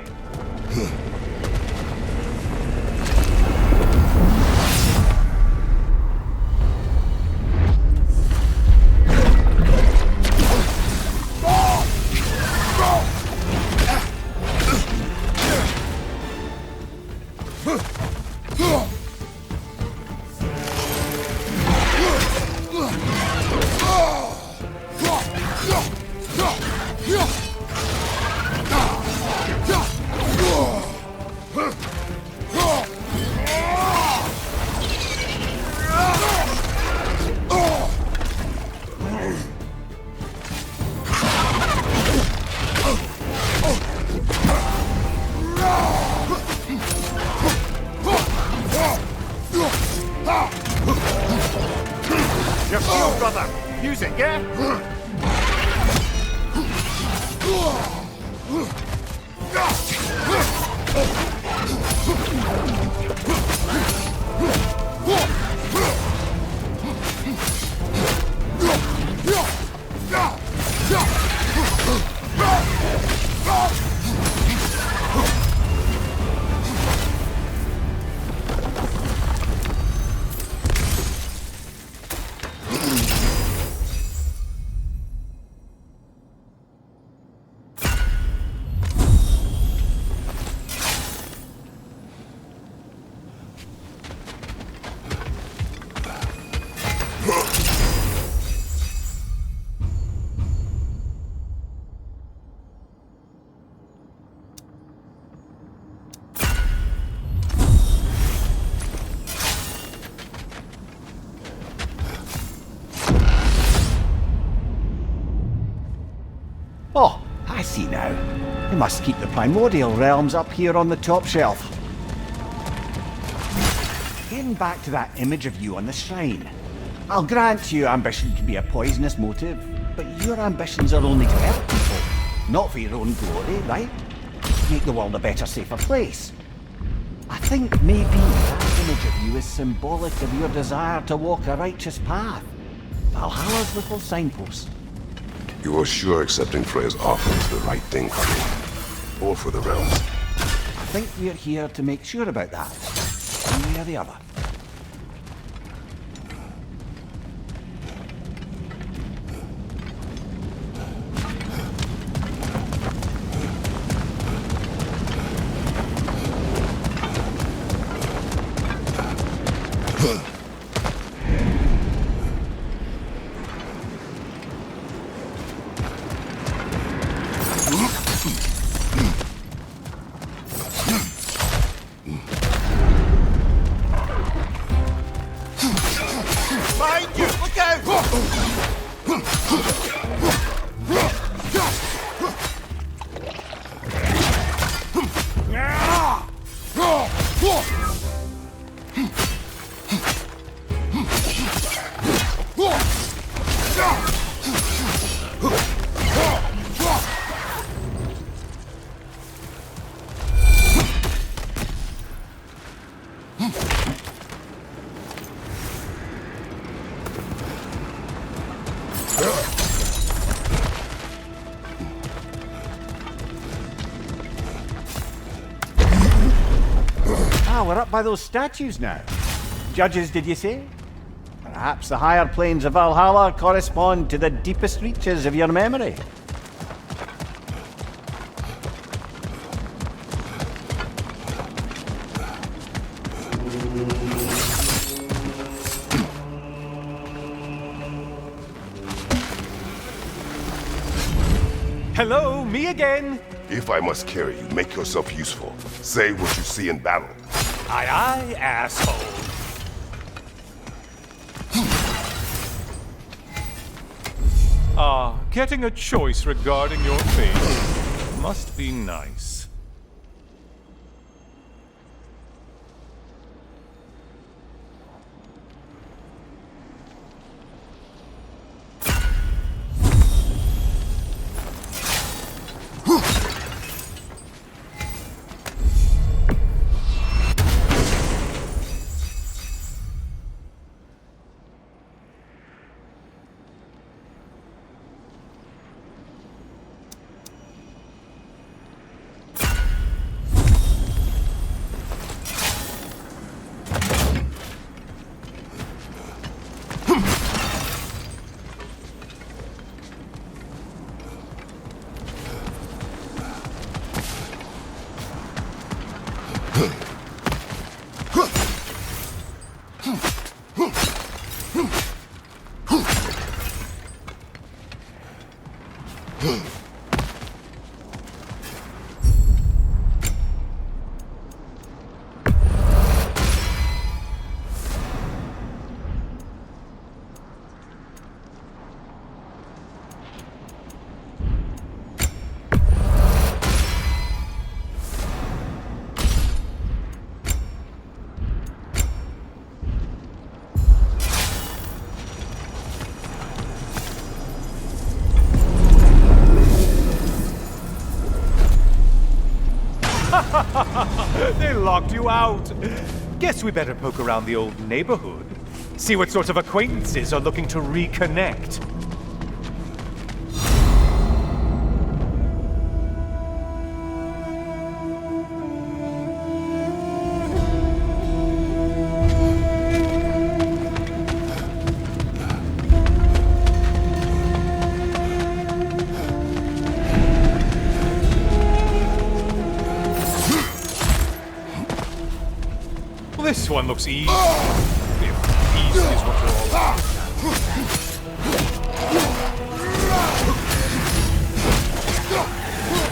Your shield, brother! Use it, yeah? Oh, I see now. They must keep the primordial realms up here on the top shelf. Getting back to that image of you on the shrine. I'll grant you ambition can be a poisonous motive, but your ambitions are only to help people, not for your own glory, right? Make the world a better, safer place. I think maybe that image of you is symbolic of your desire to walk a righteous path. Valhalla's little signpost. You are sure accepting Freya's offer is the right thing for me? Or for the realms? I think we're here to make sure about that. One way or the other. Behind you! Look out! We're up by those statues now. Judges, did you say? Perhaps the higher planes of Valhalla correspond to the deepest reaches of your memory. Hello, me again. If I must carry you, make yourself useful. Say what you see in battle. Aye, aye, asshole. Getting a choice regarding your fate must be nice. They locked you out. Guess we better poke around the old neighborhood. See what sorts of acquaintances are looking to reconnect. This one looks easy. If easy is what you're all about.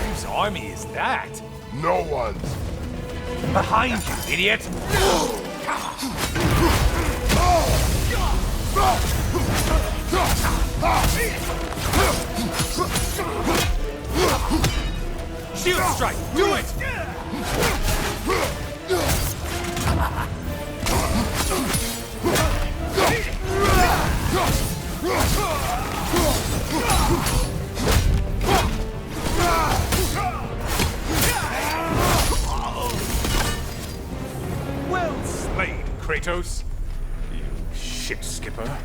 Whose army is that? No one's. Behind you, idiot! Shield strike! Do it! Well slayed, Kratos. You shit skipper.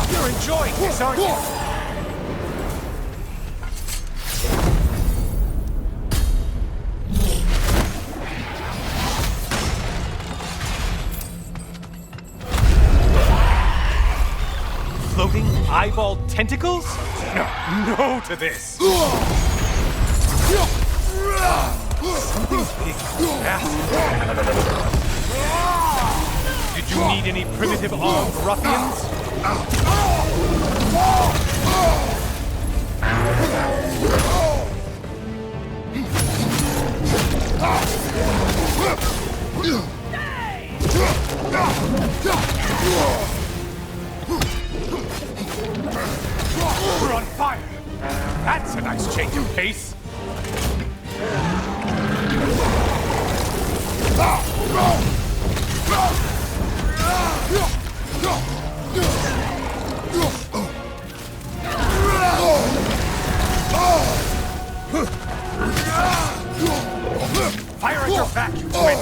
You're enjoying this, aren't you? Floating eyeball tentacles? No to this! Something's being nasty. Did you need any primitive armed ruffians? We're on fire! That's a nice change of pace! Fire at your back, you twin!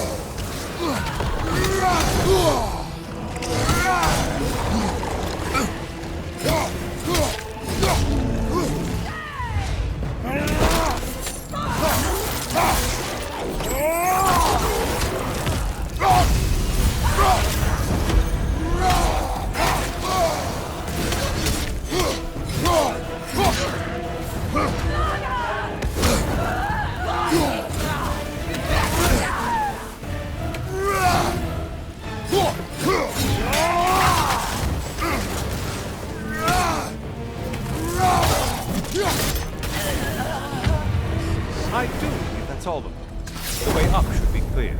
I do believe that's all of them. The way up should be clear.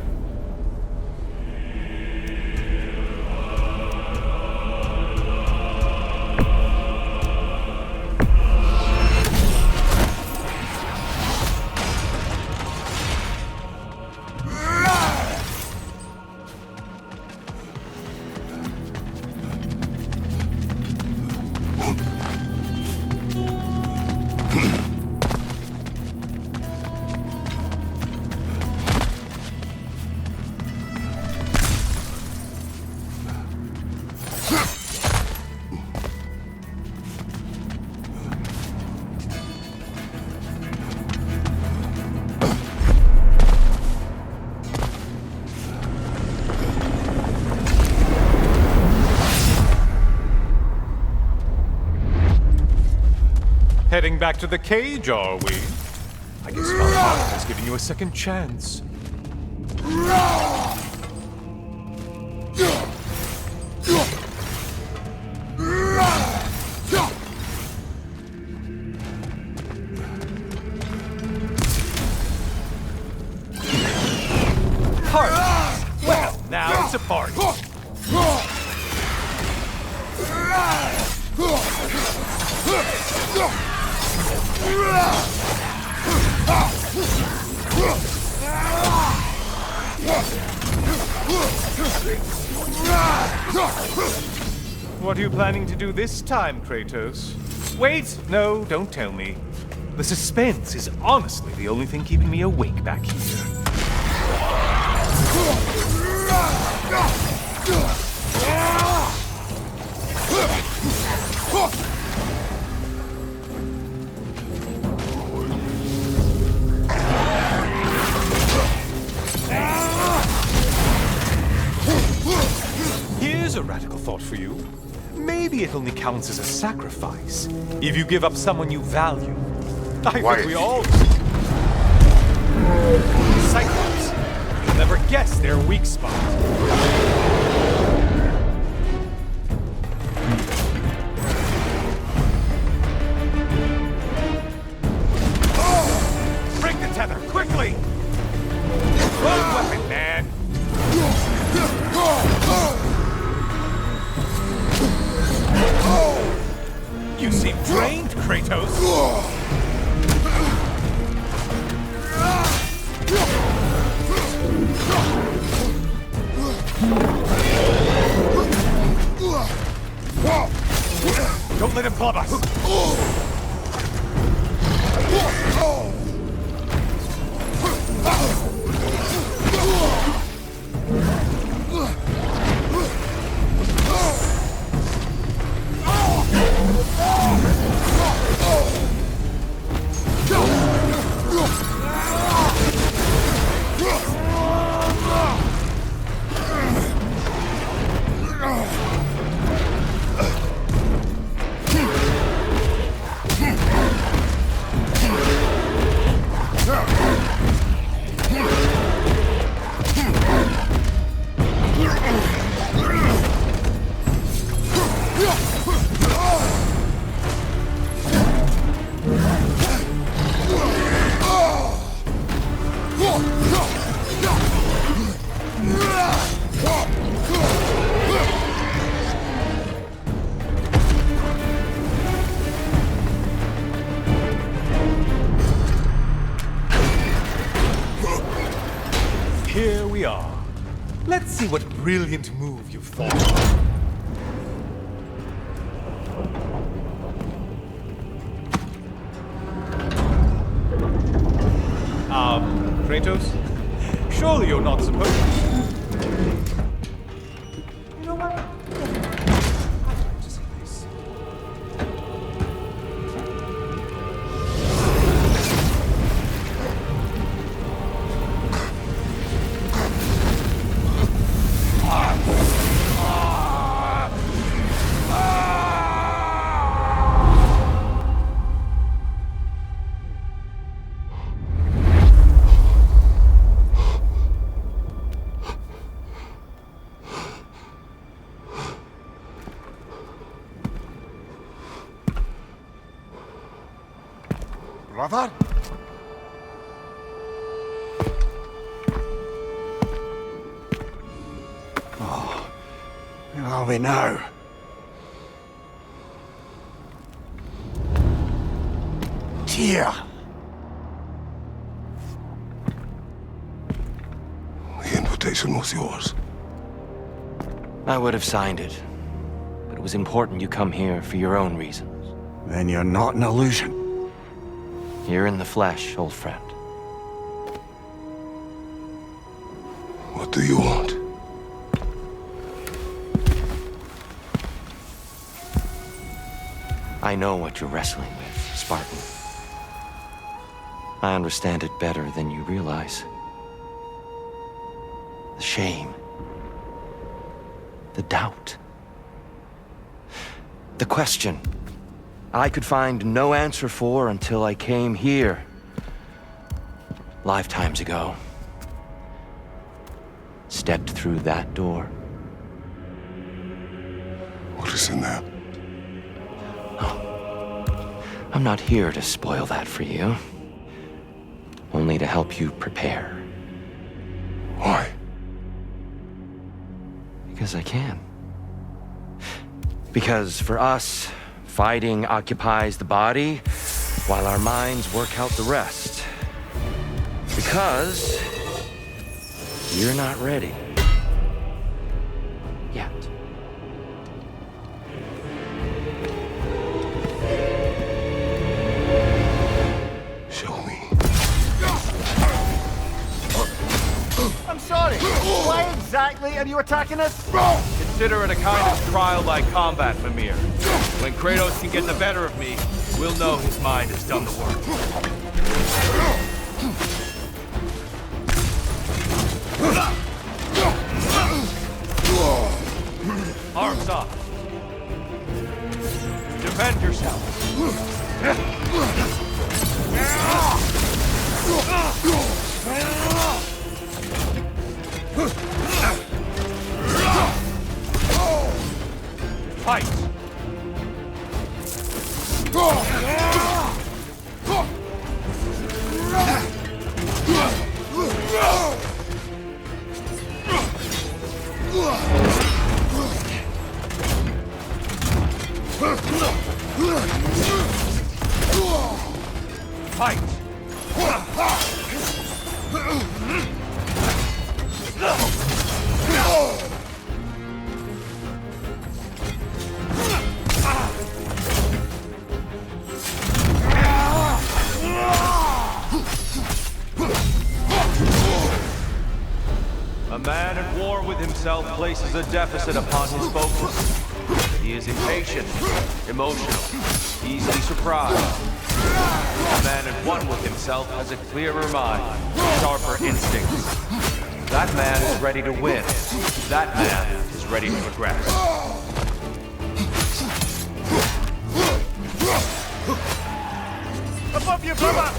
Heading back to the cage, are we? I guess Valhalla is giving you a second chance. Party! Well, now it's a party. What are you planning to do this time, Kratos? Wait, no, don't tell me. The suspense is honestly the only thing keeping me awake back here. Here's a radical thought for you. Maybe it only counts as a sacrifice if you give up someone you value. I think we all do. Cyclops. You'll never guess their weak spot. Bring the tether, quickly! One weapon, man! You seem drained, Kratos! Don't let him club us! Here we are. Let's see what brilliant move you've thought of. Kratos? Surely you're not supposed to. You know what? I'd like to see this. Brother? Oh, where are we now? Tyr! The invitation was yours. I would have signed it, but it was important you come here for your own reasons. Then you're not an illusion. You're in the flesh, old friend. What do you want? I know what you're wrestling with, Spartan. I understand it better than you realize. The shame. The doubt. The question I could find no answer for until I came here. Lifetimes ago. Stepped through that door. What is in there? I'm not here to spoil that for you. Only to help you prepare. Why? Because I can. Because for us, fighting occupies the body, while our minds work out the rest. Because you're not ready. Yet. Show me. I'm sorry. Why exactly are you attacking us? Consider it a kind of trial-like combat, Mimir. When Kratos can get the better of me, we'll know his mind has done the work. Arms up. Defend yourself. Fight! Fight! A man at war with himself places a deficit upon his focus. He is impatient, emotional, easily surprised. A man at one with himself has a clearer mind, sharper instincts. That man is ready to win. That man is ready to progress. Above you, brother!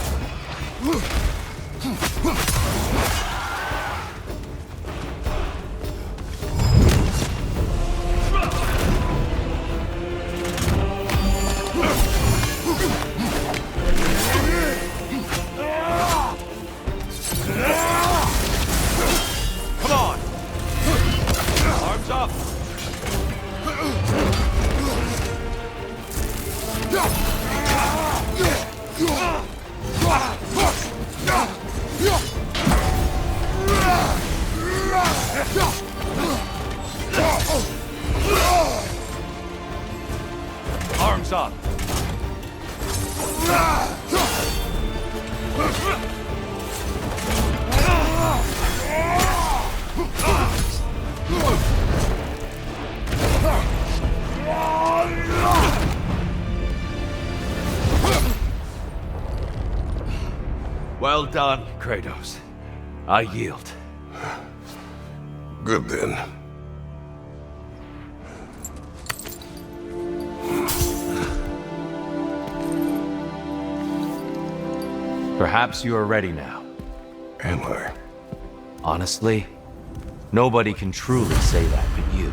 Come on! Arms up! Arms up. Well done, Kratos. I yield. Good then. Perhaps you are ready now. Am I? Honestly, nobody can truly say that but you.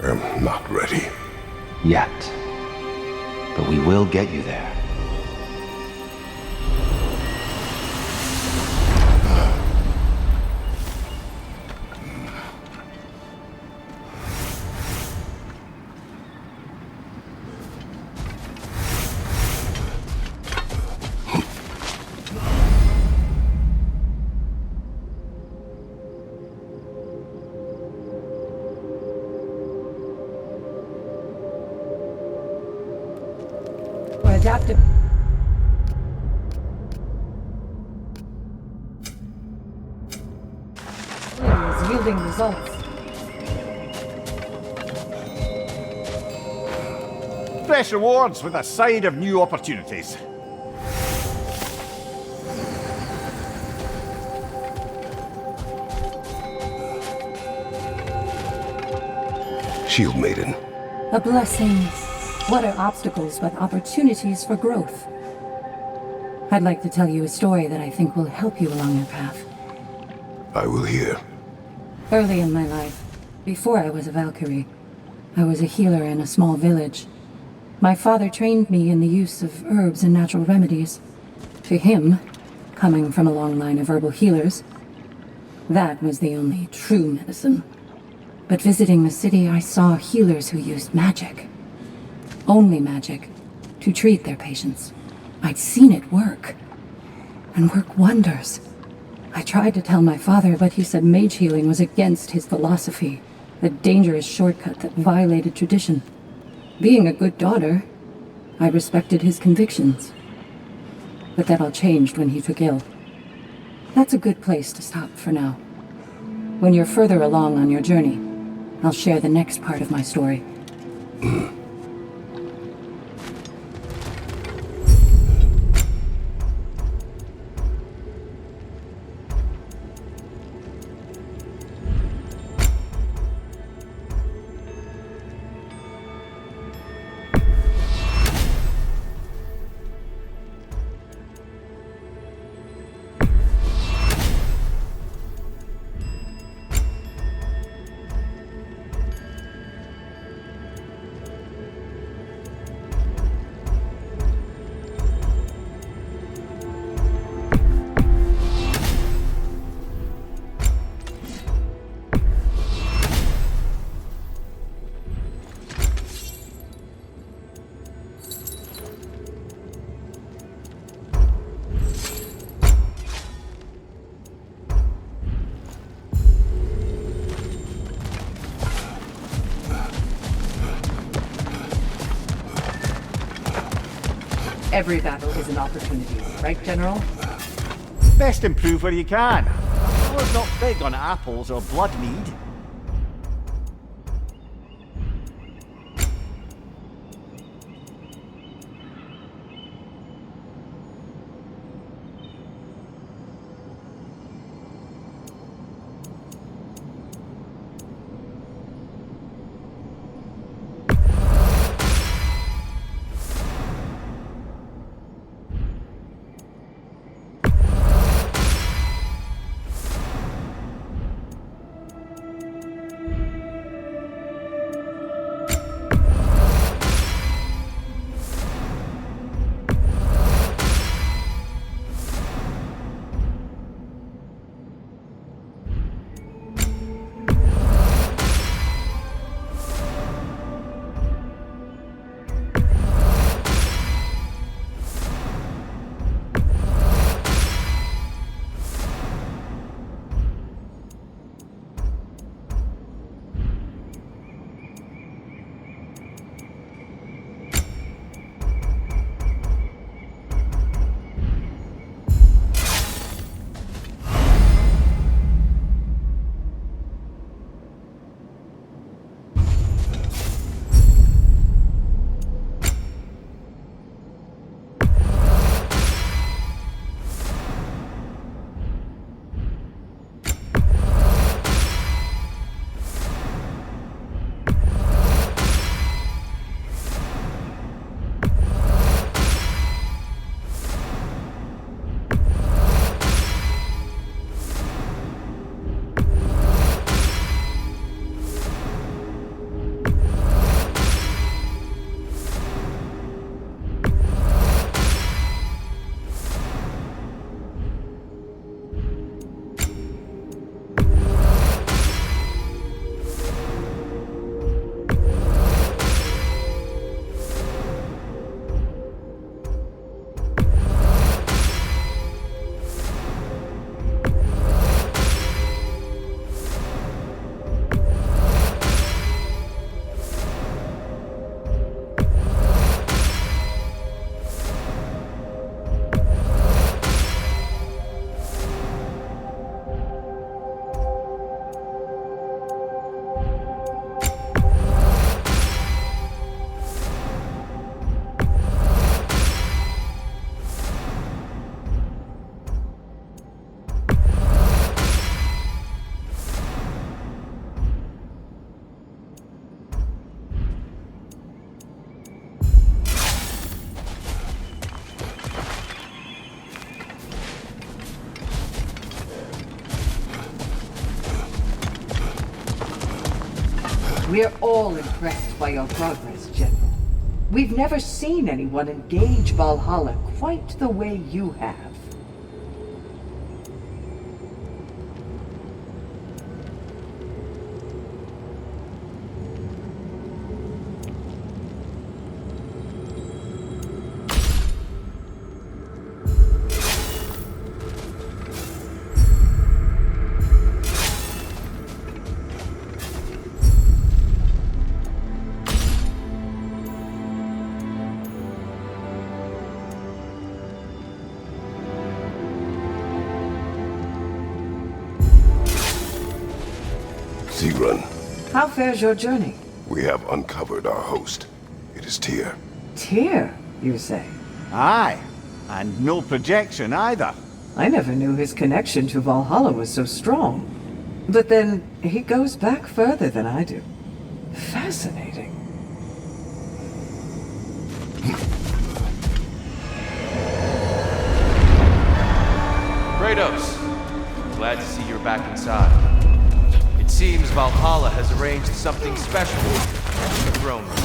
I am not ready. Yet. But we will get you there. Adaptive. Is yielding results. Fresh rewards with a side of new opportunities. Shield Maiden. A blessing. What are obstacles but opportunities for growth? I'd like to tell you a story that I think will help you along your path. I will hear. Early in my life, before I was a Valkyrie, I was a healer in a small village. My father trained me in the use of herbs and natural remedies. To him, coming from a long line of herbal healers, that was the only true medicine. But visiting the city, I saw healers who used magic. Only magic, to treat their patients. I'd seen it work, and work wonders. I tried to tell my father, but he said mage healing was against his philosophy, a dangerous shortcut that violated tradition. Being a good daughter, I respected his convictions. But that all changed when he took ill. That's a good place to stop for now. When you're further along on your journey, I'll share the next part of my story. Every battle is an opportunity, right, General? Best improve where you can. I was not big on apples or blood mead. We're all impressed by your progress, General. We've never seen anyone engage Valhalla quite the way you have. Run. How fares your journey? We have uncovered our host. It is Tyr. Tyr, you say? Aye, and no projection either. I never knew his connection to Valhalla was so strong. But then, he goes back further than I do. Fascinating. Kratos, glad to see you're back inside. It seems Valhalla has arranged something special in the throne room.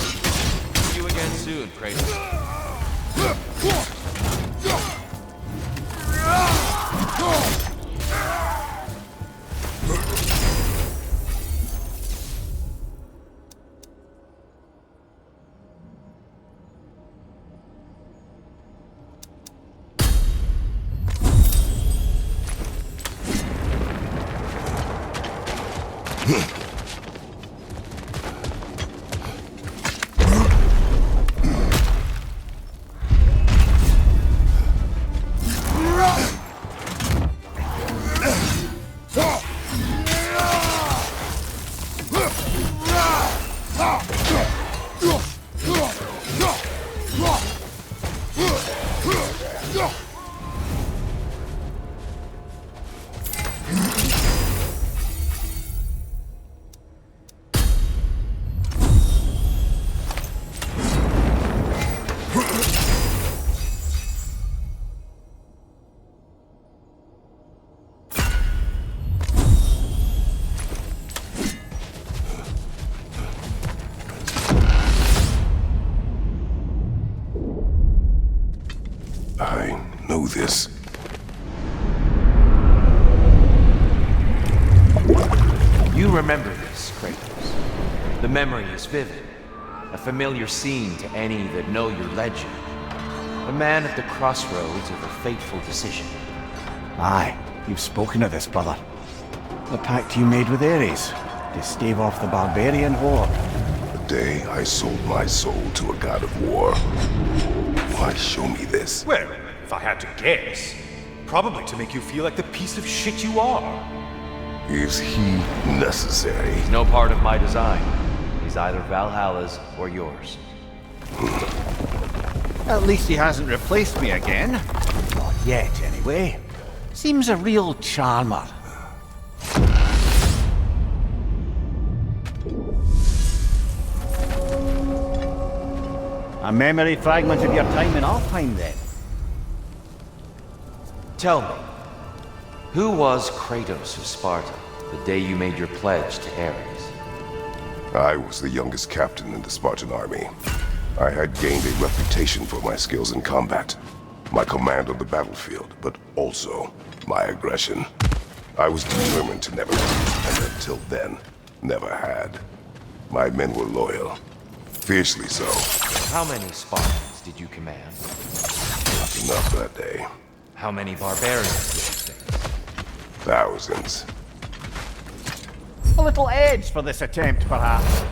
See you again soon, Kratos. I know this. You remember this, Kratos. The memory is vivid. A familiar scene to any that know your legend. A man at the crossroads of a fateful decision. Aye, you've spoken of this, brother. The pact you made with Ares to stave off the barbarian horde. The day I sold my soul to a god of war. Why show me this? Well, if I had to guess, probably to make you feel like the piece of shit you are. Is he necessary? He's no part of my design. He's either Valhalla's or yours. At least he hasn't replaced me again. Not yet, anyway. Seems a real charmer. A memory fragment of your time in Alfheim, then? Tell me, who was Kratos of Sparta the day you made your pledge to Ares? I was the youngest captain in the Spartan army. I had gained a reputation for my skills in combat, my command on the battlefield, but also my aggression. I was determined to never lose, and until then, never had. My men were loyal, fiercely so. How many Spartans did you command? Not enough that day. How many barbarians did you face? Thousands. A little edge for this attempt, perhaps.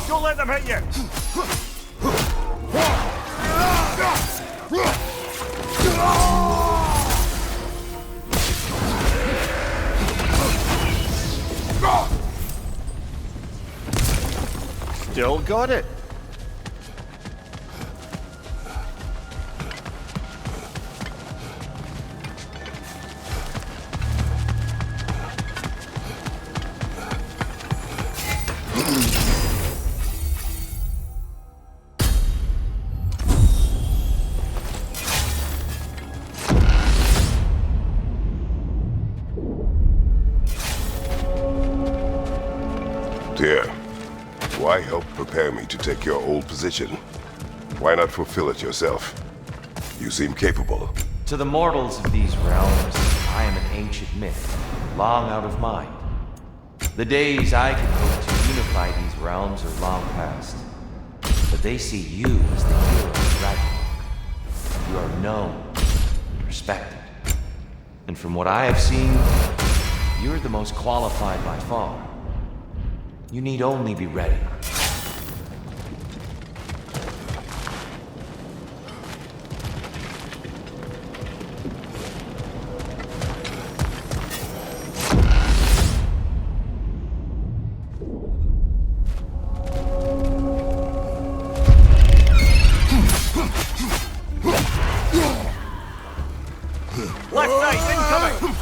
Don't let them hit you! Still got it. Dear, why help prepare me to take your old position? Why not fulfill it yourself? You seem capable. To the mortals of these realms, I am an ancient myth, long out of mind. The days I could hope to unify these realms are long past. But they see you as the hero of Ragnarok. You are known, respected. And from what I have seen, you're the most qualified by far. You need only be ready. Left side, incoming!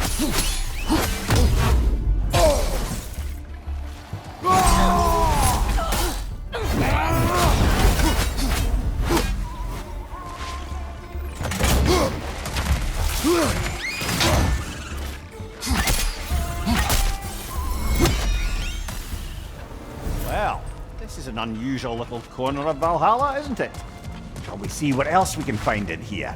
Well, this is an unusual little corner of Valhalla, isn't it? Shall we see what else we can find in here?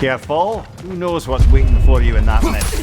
Careful. Who knows what's waiting for you in that mess?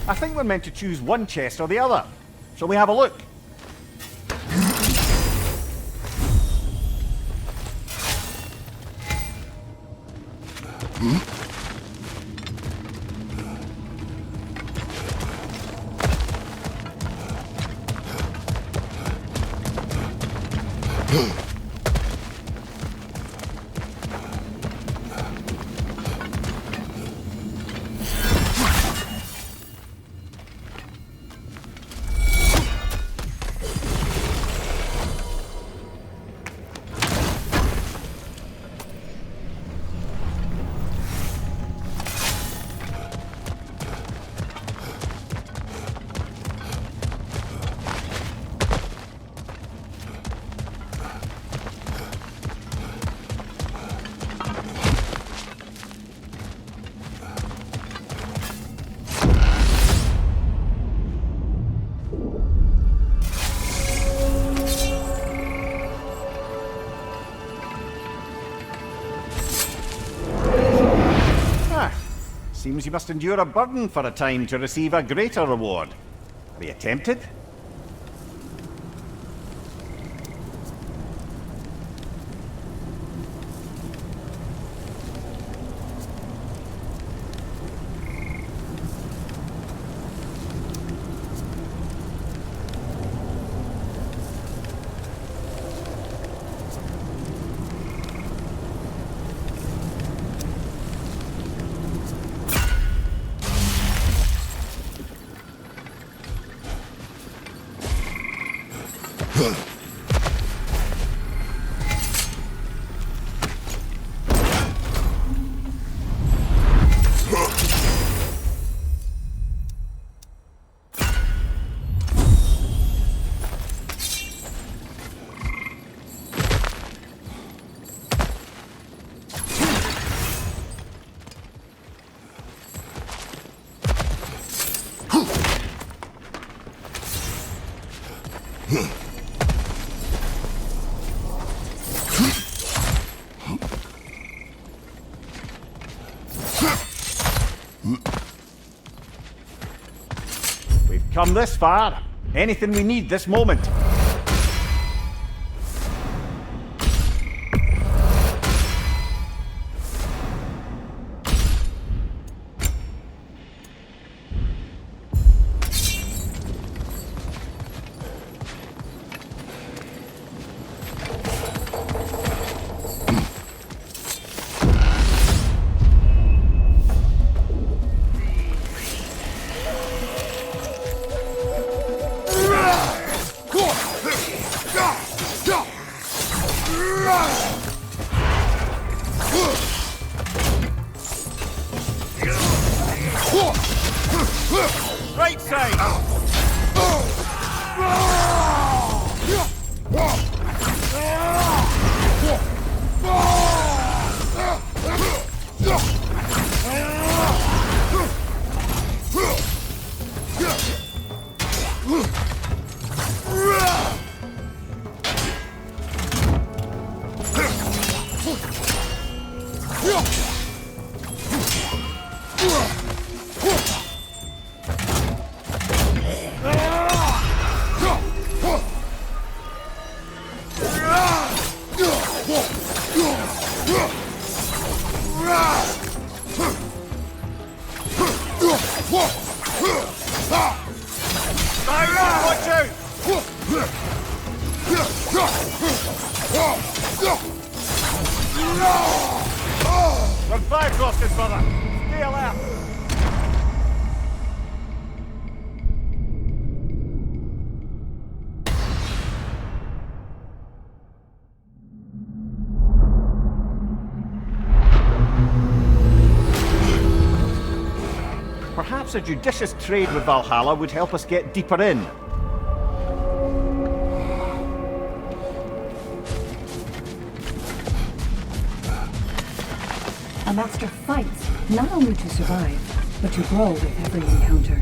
I think we're meant to choose one chest or the other. Shall we have a look? seems you must endure a burden for a time to receive a greater reward. Are you tempted? We've come this far. Anything we need this moment. Right side! Watch out! We're Bifrosted, brother! Stay alert! Perhaps a judicious trade with Valhalla would help us get deeper in. A master fights not only to survive, but to grow with every encounter.